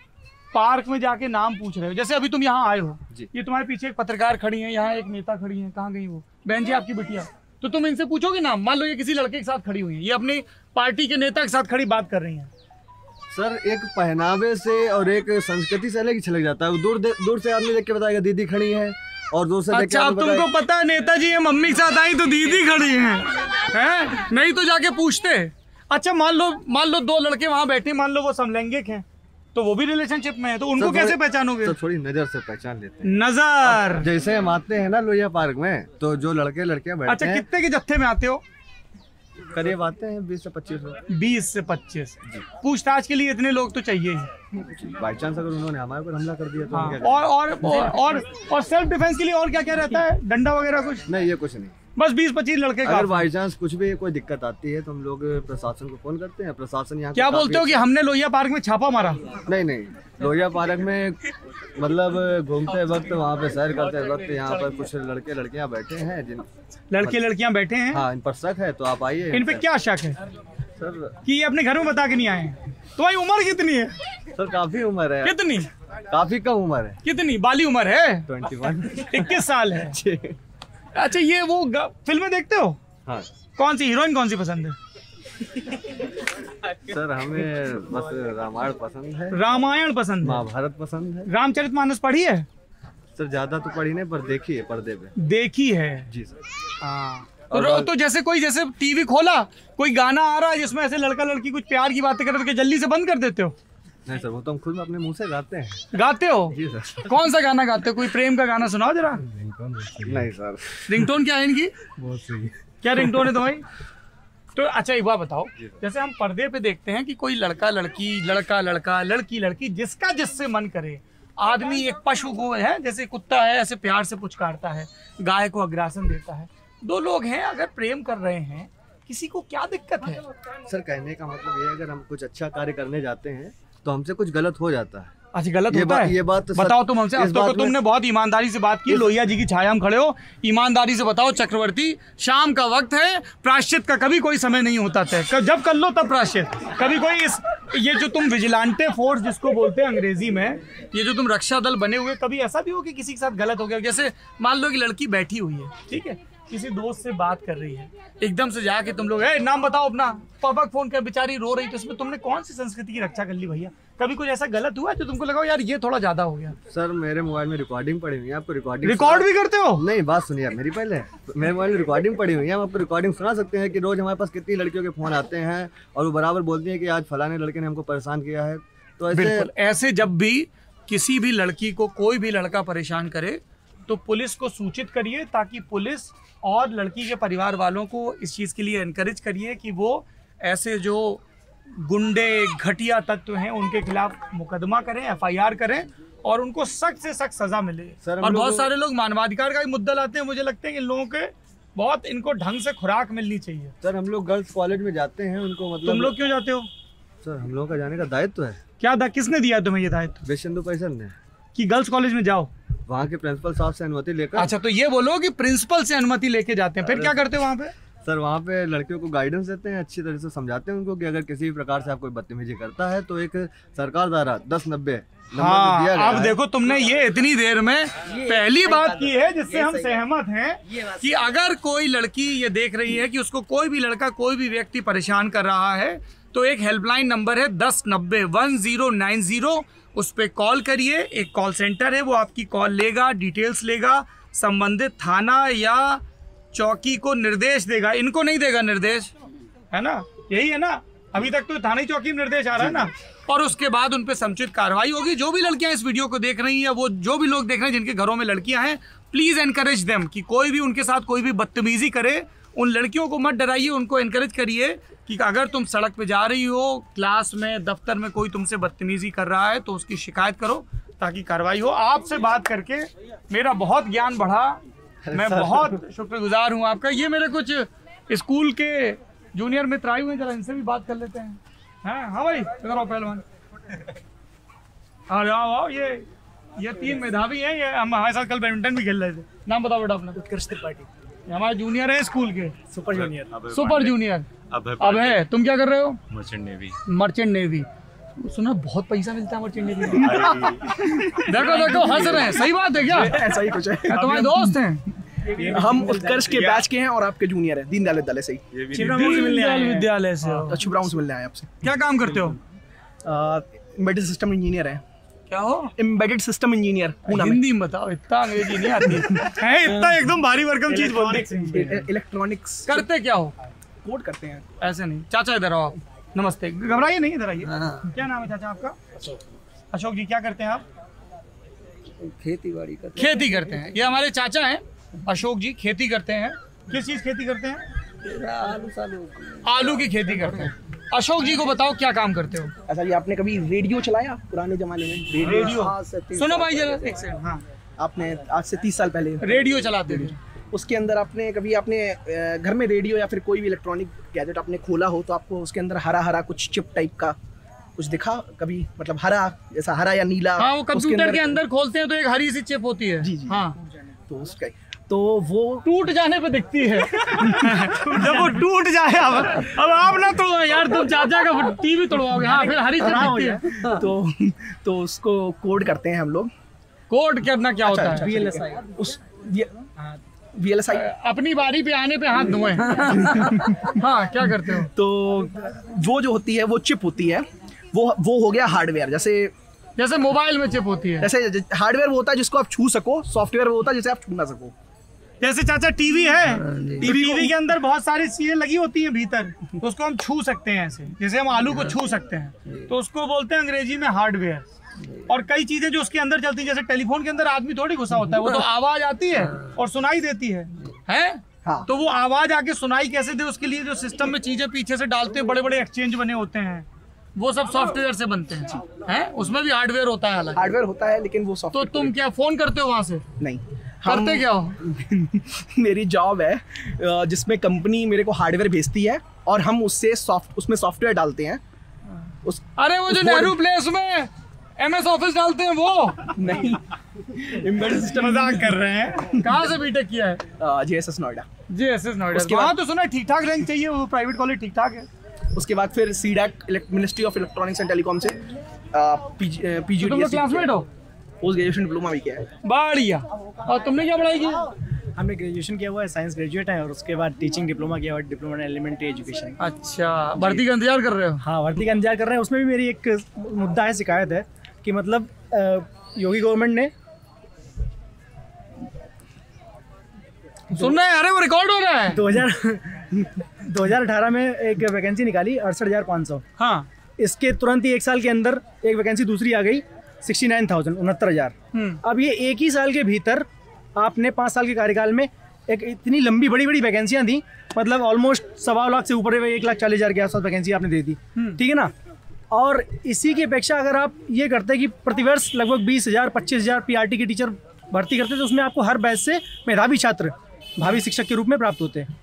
Speaker 1: पार्क में जाके नाम पूछ रहे हो, जैसे अभी तुम यहाँ आए हो, ये तुम्हारे पीछे एक पत्रकार खड़ी है, यहाँ एक नेता खड़ी है, कहाँ गई वो बहन जी आपकी बिटिया? तो तुम इनसे पूछोगे नाम? मान लो ये किसी लड़के के साथ खड़ी हुई है, ये अपनी पार्टी के नेता के साथ खड़ी बात कर रही है।
Speaker 10: सर एक पहनावे से और एक संस्कृति से अलग ही छलक जाता है। दूर से आदमी देख के बताएगा दीदी खड़ी है, और दूर से
Speaker 1: अच्छा, अब तुमको पता है नेताजी ये मम्मी के साथ आई तो दीदी खड़ी है? नहीं तो जाके पूछते। अच्छा, मान लो दो लड़के वहाँ बैठे, मान लो वो समलैंगिक हैं, तो वो भी रिलेशनशिप में है, तो उनको कैसे पहचानोगे?
Speaker 10: तो थोड़ी नजर से पहचान लेते हैं।
Speaker 1: नजर
Speaker 10: जैसे हम आते हैं ना लोहिया पार्क में, तो जो लड़के लड़कियां बैठते
Speaker 1: हैं। अच्छा, कितने के जत्थे में आते हो?
Speaker 10: करीब आते हैं 20 से 25 लोग।
Speaker 1: 20 से 25। पूछताछ के लिए इतने लोग तो चाहिए ही।
Speaker 10: बाई चांस अगर उन्होंने हमारे पर हमला कर दिया तो
Speaker 1: और सेल्फ डिफेंस के लिए और क्या क्या रहता है? डंडा वगैरह कुछ?
Speaker 10: नहीं, ये कुछ नहीं,
Speaker 1: बस 20-25 लड़के।
Speaker 10: अगर बाई चांस कुछ भी कोई दिक्कत आती है तो हम लोग प्रशासन को फोन करते हैं। प्रशासन यहाँ
Speaker 1: क्या बोलते हो कि हमने लोहिया पार्क में छापा मारा?
Speaker 10: नहीं, लोहिया पार्क में मतलब घूमते वक्त, वहाँ पे सैर करते वक्त यहाँ पर कुछ लड़के लड़कियाँ बैठे हैं, जिन
Speaker 1: लड़के लड़कियाँ बैठे हैं।
Speaker 10: हाँ, इन पर शक है तो आप आइए।
Speaker 1: इन पे क्या शक है
Speaker 10: सर? कि
Speaker 1: ये अपने घर में बता के नहीं आए? तुम्हारी उम्र कितनी है?
Speaker 10: सर काफी उम्र है।
Speaker 1: कितनी?
Speaker 10: काफी कम उम्र है।
Speaker 1: कितनी बाली उम्र है?
Speaker 10: 21
Speaker 1: साल है। अच्छा, ये वो फिल्में देखते हो?
Speaker 10: हाँ।
Speaker 1: कौन सी हीरोइन कौन सी पसंद है?
Speaker 10: सर हमें बस रामायण पसंद है।
Speaker 1: रामायण पसंद है?
Speaker 10: महाभारत पसंद है।
Speaker 1: रामचरितमानस पढ़ी है?
Speaker 10: सर ज्यादा तो पढ़ी नहीं, पर देखी है पर्दे पे।
Speaker 1: देखी है?
Speaker 10: जी सर।
Speaker 1: हाँ। तो जैसे टीवी खोला, कोई गाना आ रहा है जिसमें ऐसे लड़का लड़की कुछ प्यार की बातें कर रहे हो, जल्दी से बंद कर देते हो?
Speaker 10: नहीं सर, वो तो हम खुद अपने मुंह से गाते हैं।
Speaker 1: गाते हो?
Speaker 10: जी सर।
Speaker 1: कौन सा गाना गाते हो? कोई प्रेम का गाना सुनाओ जरा।
Speaker 10: नहीं सर।
Speaker 1: रिंगटोन क्या है इनकी?
Speaker 10: बहुत सही।
Speaker 1: क्या रिंगटोन है तुम्हारी? तो अच्छा एक बात बताओ, जैसे हम पर्दे पे देखते हैं कि कोई लड़का लड़की, लड़का लड़का, लड़की लड़की, जिसका जिससे मन करे, आदमी एक पशु को है, जैसे कुत्ता है ऐसे प्यार से पुचकारता है, गाय को अग्रासन देता है। दो लोग हैं, अगर प्रेम कर रहे हैं, किसी को क्या दिक्कत है?
Speaker 10: सर कहने का मतलब ये है, अगर हम कुछ अच्छा कार्य करने जाते हैं तो हमसे कुछ गलत हो जाता है।
Speaker 1: अच्छा, गलत होता है?
Speaker 10: ये बात
Speaker 1: बताओ तुम हमसे। अब तो तुमने बहुत ईमानदारी से बात की, लोहिया जी की छाया में खड़े हो, ईमानदारी से बताओ चक्रवर्ती, शाम का वक्त है, प्रायश्चित का कभी कोई समय नहीं होता तय, जब कर लो तब प्रायश्चित। कभी कोई ये जो तुम विजिलेंटे फोर्स जिसको बोलते हैं अंग्रेजी में, ये जो तुम रक्षा दल बने हुए, कभी ऐसा भी हो कि किसी के साथ गलत हो गया? जैसे मान लो कि लड़की बैठी हुई है, ठीक है, किसी दोस्त से बात कर रही है, एकदम से जाके तुम लोग नाम बताओ अपना, पापा फोन कर, बेचारी रो रही, तो इसमें तुमने कौन सी संस्कृति की रक्षा कर ली भैया? कभी कुछ ऐसा गलत हुआ जो तुमको लगा यार ये थोड़ा ज्यादा हो गया?
Speaker 10: सर मेरे मोबाइल में रिकॉर्डिंग पड़ी हुई है, आपको
Speaker 1: रिकॉर्ड भी करते हो?
Speaker 10: नहीं, बात सुनिए मेरी पहले। मेरे मोबाइल में रिकॉर्डिंग पड़ी हुई है, हम आपको रिकॉर्डिंग सुना सकते हैं कि रोज हमारे पास कितनी लड़कियों के फोन आते हैं और वो बराबर बोलती हैं कि आज फलाने लड़के ने हमको परेशान किया है, तो ऐसे
Speaker 1: बिल्कुल ऐसे जब भी किसी भी लड़की को कोई भी लड़का परेशान करे तो पुलिस को सूचित करिए, ताकि पुलिस और लड़की के परिवार वालों को इस चीज़ के लिए एनकरेज करिए कि वो ऐसे जो गुंडे घटिया तत्व हैं उनके खिलाफ मुकदमा करें, FIR करें और उनको सख्त से सख्त सजा मिले। और बहुत सारे लोग मानवाधिकार का भी मुद्दा लाते हैं। मुझे लगता है कि लोगों के बहुत इनको ढंग से खुराक मिलनी चाहिए।
Speaker 10: सर हम लोग गर्ल्स कॉलेज में जाते हैं, उनको मतलब
Speaker 1: तुम लोग क्यों जाते हो?
Speaker 10: सर हम लोगों का जाने का दायित्व है।
Speaker 1: क्या किसने दिया तुम्हें ये दायित्व?
Speaker 10: विश्वेंदु परिषद ने
Speaker 1: कि गर्ल्स कॉलेज में जाओ,
Speaker 10: वहाँ के प्रिंसिपल साहब से अनुमति लेकर।
Speaker 1: अच्छा, तो ये बोलो कि प्रिंसिपल से अनुमति लेके जाते हैं, फिर क्या करते हो वहाँ पे?
Speaker 10: सर वहाँ पे लड़कियों को गाइडेंस देते हैं, अच्छी तरह से समझाते हैं उनको कि अगर किसी भी प्रकार से आप कोई बदतमीजी करता है तो एक सरकार द्वारा 1090
Speaker 1: हाँ, अब देखो तुमने ये इतनी देर में पहली बात की है जिससे हम सहमत हैं कि अगर कोई लड़की ये देख रही है कि उसको कोई भी लड़का कोई भी व्यक्ति परेशान कर रहा है तो एक हेल्पलाइन नंबर है 1090 1090, उस पर कॉल करिए। एक कॉल सेंटर है, वो आपकी कॉल लेगा, डिटेल्स लेगा, संबंधित थाना या चौकी को निर्देश देगा। इनको नहीं देगा निर्देश, है ना? यही है ना? अभी तक तो थाने चौकी में निर्देश आ रहा है ना, और उसके बाद उन पे समुचित कार्रवाई होगी। जो भी लड़कियां इस वीडियो को देख रही हैं, वो जो भी लोग देख रहे हैं जिनके घरों में लड़कियां हैं, प्लीज एनकरेज देम कि कोई भी उनके साथ कोई भी बदतमीजी करे, उन लड़कियों को मत डराइए, उनको एनकरेज करिए कि अगर तुम सड़क पे जा रही हो, क्लास में, दफ्तर में कोई तुमसे बदतमीजी कर रहा है तो उसकी शिकायत करो ताकि कार्रवाई हो। आपसे बात करके मेरा बहुत ज्ञान बढ़ा, मैं बहुत शुक्रगुजार हूँ आपका। ये मेरे कुछ स्कूल के जूनियर मित्र आए हुए हैं, जरा इनसे भी बात कर लेते हैं। हाँ भाई, इधर आओ पहलवान। आओ, ये 3 मेधावी हैं, ये हम हमारे साथ कल बैडमिंटन भी खेल रहे थे। नाम बताओ बेटा अपना।
Speaker 6: उत्कर्ष त्रिपाठी,
Speaker 1: हमारे जूनियर है स्कूल के,
Speaker 6: सुपर जूनियर।
Speaker 1: सुपर जूनियर अब है। तुम क्या कर रहे हो?
Speaker 11: Merchant navy.
Speaker 1: मर्चेंट नेवी, सुना बहुत पैसा मिलता है मर्चेंट नेवी में। देखो हंस रहे हैं, सही बात है क्या?
Speaker 6: ऐसा ही कुछ है।
Speaker 1: तुम्हारे दोस्त हैं?
Speaker 6: हम उत्कर्ष के बैच के हैं और आपके जूनियर हैं, दीनदयाल विद्यालय से ही।
Speaker 1: दीनदयाल विद्यालय से हो?
Speaker 6: छिबरामऊ से मिलने आए आपसे।
Speaker 1: क्या काम करते हो?
Speaker 6: एम्बेडेड सिस्टम इंजीनियर है।
Speaker 1: क्या हो?
Speaker 6: Embedded system engineer.
Speaker 1: हिंदी में बताओ, इतना अंग्रेजी नहीं आती है। इतना एकदम भारी भरकम चीज बोलते हैं।
Speaker 6: इलेक्ट्रॉनिक्स।
Speaker 1: करते क्या हो?
Speaker 6: कोड करते हैं।
Speaker 1: ऐसे नहीं। चाचा इधर आओ, नमस्ते। घबराइए नहीं, इधर आइए। क्या नाम है चाचा आपका? अशोक जी। क्या करते हैं आप?
Speaker 5: खेती बाड़ी करते
Speaker 1: हैं। खेती करते हैं। ये हमारे चाचा हैं अशोक जी, खेती करते हैं। किस चीज खेती करते हैं? आलू की खेती करते हैं। अशोक जी को बताओ क्या काम करते हो?
Speaker 6: अच्छा जी, आपने कभी रेडियो चलाया पुराने जमाने में?
Speaker 1: रेडियो सुनो भाई जरा एक सेकंड। हाँ,
Speaker 6: आपने आज से 30 साल पहले
Speaker 1: रेडियो चलाते थे।
Speaker 6: उसके अंदर आपने घर में रेडियो या फिर कोई भी इलेक्ट्रॉनिक गैजेट आपने खोला हो तो आपको उसके अंदर हरा हरा कुछ चिप टाइप का कुछ दिखा कभी? मतलब हरा, जैसा हरा या नीला।
Speaker 1: हाँ, वो कंप्यूटर के अंदर खोलते हैं तो एक हरी सी चिप होती है।
Speaker 6: जी जी।
Speaker 1: हाँ,
Speaker 6: तो उसका तो वो
Speaker 1: टूट जाने पे दिखती है। जब वो टूट जाए, अब आप ना तोड़ो यार, तुम चाचा का टीवी तोड़वाओगे। हाँ, फिर हरी चिप दिखती है।
Speaker 6: तो उसको कोड करते हैं हम लोग।
Speaker 1: कोड करना क्या होता है?
Speaker 6: VLSI।
Speaker 1: अपनी बारी पे आने पे हाथ धोएं। हाँ, क्या करते हो?
Speaker 6: तो वो जो होती है वो चिप होती है, वो हो गया हार्डवेयर। जैसे
Speaker 1: मोबाइल में चिप होती है,
Speaker 6: जैसे हार्डवेयर वो होता है जिसको आप छू सको, सॉफ्टवेयर वो होता है जिसे आप छू ना सको।
Speaker 1: जैसे चाचा टीवी है, टीवी के अंदर बहुत सारी चीजें लगी होती हैं भीतर, तो उसको हम छू सकते हैं ऐसे, जैसे हम आलू को छू सकते हैं, तो उसको बोलते हैं अंग्रेजी में हार्डवेयर। और कई चीजें जो उसके अंदर चलती हैं, जैसे टेलीफोन के अंदर आदमी थोड़ी घुसा होता है, वो तो आवाज आती है और सुनाई देती है।
Speaker 6: हाँ।
Speaker 1: तो वो आवाज आके सुनाई कैसे दे, उसके लिए जो सिस्टम में चीजें पीछे से डालते हैं, बड़े बड़े एक्सचेंज बने होते हैं, वो सब सॉफ्टवेयर से बनते हैं। उसमें भी हार्डवेयर होता है, अलग
Speaker 6: हार्डवेयर होता है, लेकिन वो सॉफ्टवेयर।
Speaker 1: तो तुम क्या फोन करते हो वहां से?
Speaker 6: नहीं।
Speaker 1: करते क्या हो?
Speaker 6: मेरी जॉब है जिसमें कंपनी मेरे को हार्डवेयर भेजती है और हम उसमें सॉफ्टवेयर डालते हैं।
Speaker 1: अरे वो जो नेहरू प्लेस में MS ऑफिस डालते हैं वो?
Speaker 6: नहीं, एम्बेडेड सिस्टम।
Speaker 1: मजाक कर रहे हैं। कहाँ से बीटेक किया है?
Speaker 6: JSS नोएडा।
Speaker 1: JSS नोएडा। वहाँ तो सुना ठीक ठाक रैंक चाहिए, वो प्राइवेट कॉलेज ठीक ठाक है।
Speaker 6: उसके बाद फिर CDAC, ministry of electronics and telecom से PGDS।
Speaker 1: तुम क्लासमेट हो?
Speaker 6: पोस्ट ग्रेजुएशन डिप्लोमा भी किया है।
Speaker 1: बढ़िया। और तुमने क्या पढ़ाई की?
Speaker 12: हमने ग्रेजुएशन किया हुआ है, साइंस ग्रेजुएट है, और उसके बाद टीचिंग डिप्लोमा किया हुआ है, डिप्लोमा इन एलिमेंट्री एजुकेशन।
Speaker 1: अच्छा, भर्ती का इंतजार कर रहे हो?
Speaker 12: हाँ, भर्ती का इंतजार कर रहे हैं। उसमें भी मेरी एक मुद्दा है, शिकायत है कि मतलब योगी गवर्नमेंट ने
Speaker 1: सुन रहे हैं? अरे वो रिकॉर्ड हो रहा है।
Speaker 12: 2018 में एक वैकेंसी निकाली 68,500।
Speaker 1: हाँ,
Speaker 12: इसके तुरंत ही 1 साल के अंदर एक वैकेंसी दूसरी आ गई 69,000 69,000। अब ये एक ही साल के भीतर आपने 5 साल के कार्यकाल में एक इतनी लंबी बड़ी बड़ी वैकेंसियाँ दी, मतलब ऑलमोस्ट 1.25 लाख से ऊपर 1,40,000 के आसपास वैकेंसी आपने दे दी, ठीक है ना। और इसी की अपेक्षा अगर आप ये करते कि प्रतिवर्ष लगभग 20,000 25,000 PRT के टीचर भर्ती करते तो उसमें आपको हर बैच से मेधावी छात्र भावी शिक्षक के रूप में प्राप्त होते हैं।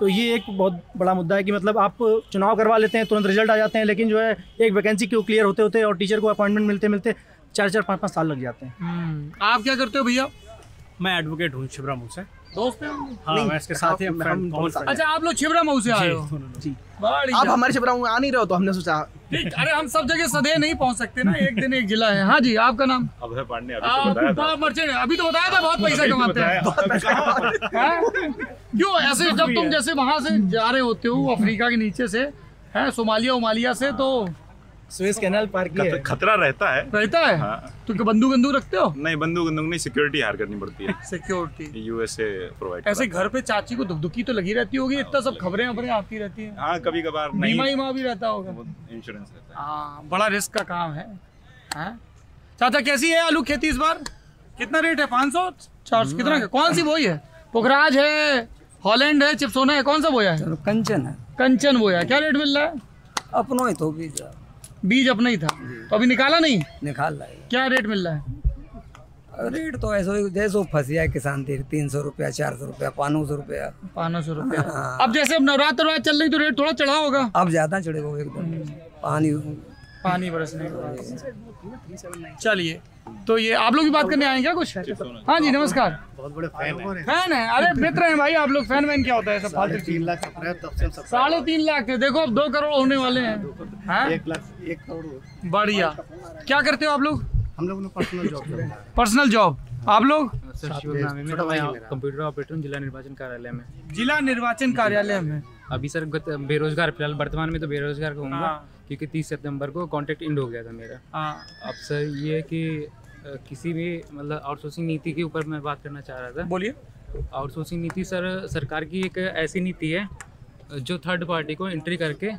Speaker 12: तो ये एक बहुत बड़ा मुद्दा है कि मतलब आप चुनाव करवा लेते हैं, तुरंत रिजल्ट आ जाते हैं, लेकिन जो है एक वैकेंसी को क्लियर होते होते और टीचर को अपॉइंटमेंट मिलते मिलते 4-4 5-5 साल लग जाते हैं।
Speaker 1: आप क्या करते हो भैया?
Speaker 12: मैं एडवोकेट हूँ शिवरा मऊ से।
Speaker 1: दोस्त हैं?
Speaker 12: हाँ, मैं इसके साथ ही
Speaker 1: अच्छा, आप लोग छिबरा मऊ से आए हो?
Speaker 12: जी।
Speaker 11: आप हमारे छिबरा मऊ आ नहीं रहे हो तो हमने सोचा
Speaker 1: ठीक। अरे हम सब जगह सदैव नहीं पहुंच सकते ना, एक दिन एक जिला है। हाँ जी, आपका नाम?
Speaker 13: अभय पांडे। अभी
Speaker 1: तो बताया था बहुत पैसा कमाते हैं। क्यों ऐसे, जब तुम जैसे वहां से जा रहे होते हो अफ्रीका के नीचे से, है सोमालिया से, तो
Speaker 12: सुएज कैनाल पार किया,
Speaker 13: खतरा रहता है।
Speaker 1: हाँ। तो बंदूक रखते हो?
Speaker 13: नहीं, बंदूक नहीं, सिक्योरिटी हायर करनी पड़ती है।
Speaker 1: Security
Speaker 13: USA provide.
Speaker 1: ऐसे घर पे चाची को दुखी तो लगी रहती होगी, इतना सब खबरें आती रहती हैं।
Speaker 13: हाँ, कभी कभार नहीं,
Speaker 1: बीमा भी रहता होगा,
Speaker 13: इंश्योरेंस रहता है।
Speaker 1: हाँ, बड़ा रिस्क का काम है। चाचा कैसी है आलू खेती इस बार? कितना रेट है? 500 400 कितना? कौन सी बोई है? पुखराज है, हॉलैंड है, चिप्सोना है, कौन सा बोया है?
Speaker 14: कंचन है।
Speaker 1: कंचन बोया। क्या रेट मिल रहा है?
Speaker 14: अपनों ही तो
Speaker 1: बीज अपना ही था, तो अभी निकाला नहीं?
Speaker 14: निकाल रहा है।
Speaker 1: क्या रेट मिल रहा है?
Speaker 14: रेट तो ऐसा जैसो फंसिया किसान 300 रुपया 400 रुपया 500 रुपया
Speaker 1: 500 रुपया। अब जैसे अब नवरात्र चल रही तो रेट थोड़ा चढ़ा होगा?
Speaker 14: अब ज्यादा चढ़ेगा एकदम, पानी
Speaker 1: बरसने। चलिए, तो ये आप लोग भी बात करने आए क्या कुछ? हाँ जी, नमस्कार।
Speaker 5: बहुत बड़े
Speaker 1: फैन है। अरे मित्र हैं भाई आप लोग। फैन वैन क्या होता है? सब फालतू।
Speaker 5: 3 लाख
Speaker 1: 3.5 लाख थे, देखो अब 2 करोड़ होने वाले हैं।
Speaker 5: 1 करोड़।
Speaker 1: बढ़िया। क्या करते हो आप लोग?
Speaker 5: हम लोग पर्सनल जॉब।
Speaker 1: Personal job. आप लोग?
Speaker 15: कंप्यूटर ऑपरेटर जिला निर्वाचन कार्यालय में।
Speaker 1: जिला निर्वाचन कार्यालय में।
Speaker 15: अभी सर बेरोजगार, फिलहाल वर्तमान में तो बेरोजगार कहूँगा, क्योंकि 30 सितंबर को कॉन्ट्रैक्ट एंड हो गया था मेरा। अब सर ये है कि किसी भी मतलब आउटसोर्सिंग नीति के ऊपर मैं बात करना चाह रहा था।
Speaker 1: बोलिए।
Speaker 15: आउटसोर्सिंग नीति सर सरकार की एक ऐसी नीति है जो थर्ड पार्टी को एंट्री करके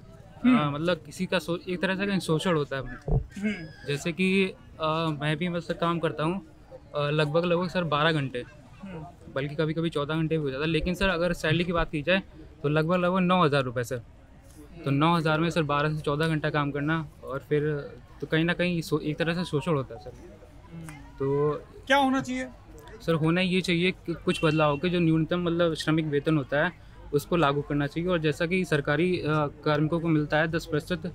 Speaker 15: मतलब किसी का एक तरह से शोषण होता है। जैसे कि मैं भी मतलब काम करता हूँ लगभग सर 12 घंटे, बल्कि कभी कभी 14 घंटे भी हो जाता है। लेकिन सर अगर सैलरी की बात की जाए तो लगभग 9,000 रुपये सर। तो 9,000 में सर 12 से 14 घंटा काम करना, और फिर तो कहीं ना कहीं एक तरह से शोषण होता है सर। तो
Speaker 1: क्या होना चाहिए
Speaker 15: सर? होना ये चाहिए कि कुछ बदलाव हो के जो न्यूनतम मतलब श्रमिक वेतन होता है उसको लागू करना चाहिए। और जैसा कि सरकारी कार्मिकों को मिलता है 10%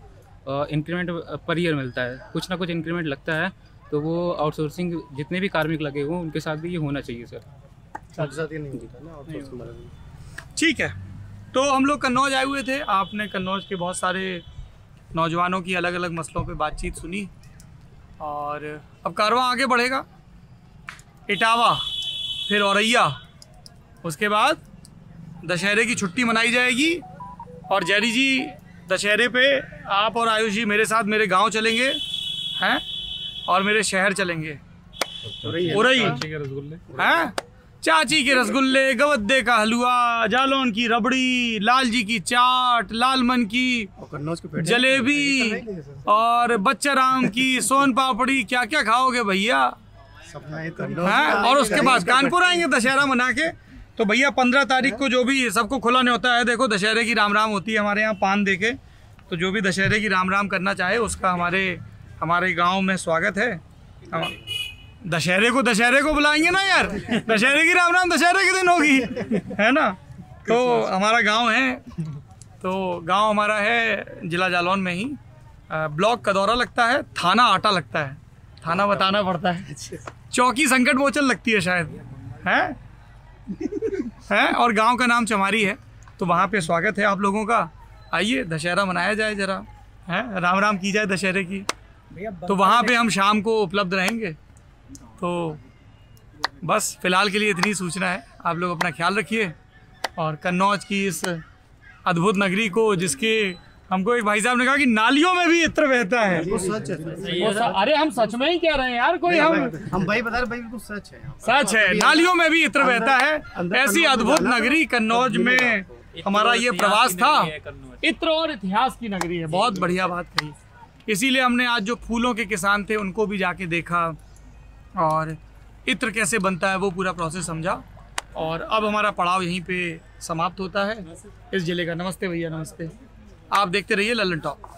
Speaker 15: इंक्रीमेंट पर ईयर मिलता है, कुछ ना कुछ इंक्रीमेंट लगता है, तो वो आउटसोर्सिंग जितने भी कार्मिक लगे हुए उनके साथ भी ये होना चाहिए सर।
Speaker 1: ठीक है, तो हम लोग कन्नौज आए हुए थे। आपने कन्नौज के बहुत सारे नौजवानों की अलग अलग मसलों पे बातचीत सुनी, और अब कारवां आगे बढ़ेगा। इटावा, फिर औरैया, उसके बाद दशहरे की छुट्टी मनाई जाएगी। और जैरी जी दशहरे पे आप और आयुष जी मेरे साथ मेरे गांव चलेंगे हैं, और मेरे शहर चलेंगे उरई हैं। चाची के रसगुल्ले, गवद्दे का हलवा, जालौन की रबड़ी, लाल जी की चाट, लालमन की जलेबी, और बच्चा राम की सोन पापड़ी। क्या क्या खाओगे भैया? और उसके बाद कानपुर आएंगे दशहरा मना के। तो भैया 15 तारीख को जो भी सबको खुला न्योता है, देखो दशहरे की राम राम होती है हमारे यहाँ पान देके, तो जो भी दशहरे की राम राम करना चाहे उसका हमारे गांव में स्वागत है। दशहरे को बुलाएंगे ना यार, दशहरे की राम राम दशहरे के दिन होगी, है ना। तो हमारा गांव है, तो गांव हमारा है जिला जालौन में ही। ब्लॉक कदौरा लगता है, थाना आटा लगता है, थाना बताना पड़ता है, चौकी संकट मोचन लगती है शायद, है और गांव का नाम चमारी है। तो वहाँ पे स्वागत है आप लोगों का। आइए दशहरा मनाया जाए जरा, है राम राम की जाए दशहरे की। तो वहाँ पे हम शाम को उपलब्ध रहेंगे। तो बस फिलहाल के लिए इतनी सूचना है। आप लोग अपना ख्याल रखिए, और कन्नौज की इस अद्भुत नगरी को, जिसके हमको एक भाई साहब ने कहा कि नालियों में भी इत्र बहता है। अरे हम सच में ही कह रहे हैं यार, कोई हम भाई बता रहे, भाई बिल्कुल सच है, नालियों में भी इत्र बहता है। ऐसी अद्भुत नगरी कन्नौज में हमारा ये प्रवास था। इत्र और इतिहास की नगरी है, बहुत बढ़िया बात कही। इसीलिए हमने आज जो फूलों के किसान थे उनको भी जाके देखा और इत्र कैसे बनता है वो पूरा प्रोसेस समझा। और अब हमारा पड़ाव यहीं पे समाप्त होता है इस जिले का। नमस्ते भैया, नमस्ते। आप देखते रहिए लल्लन टॉक।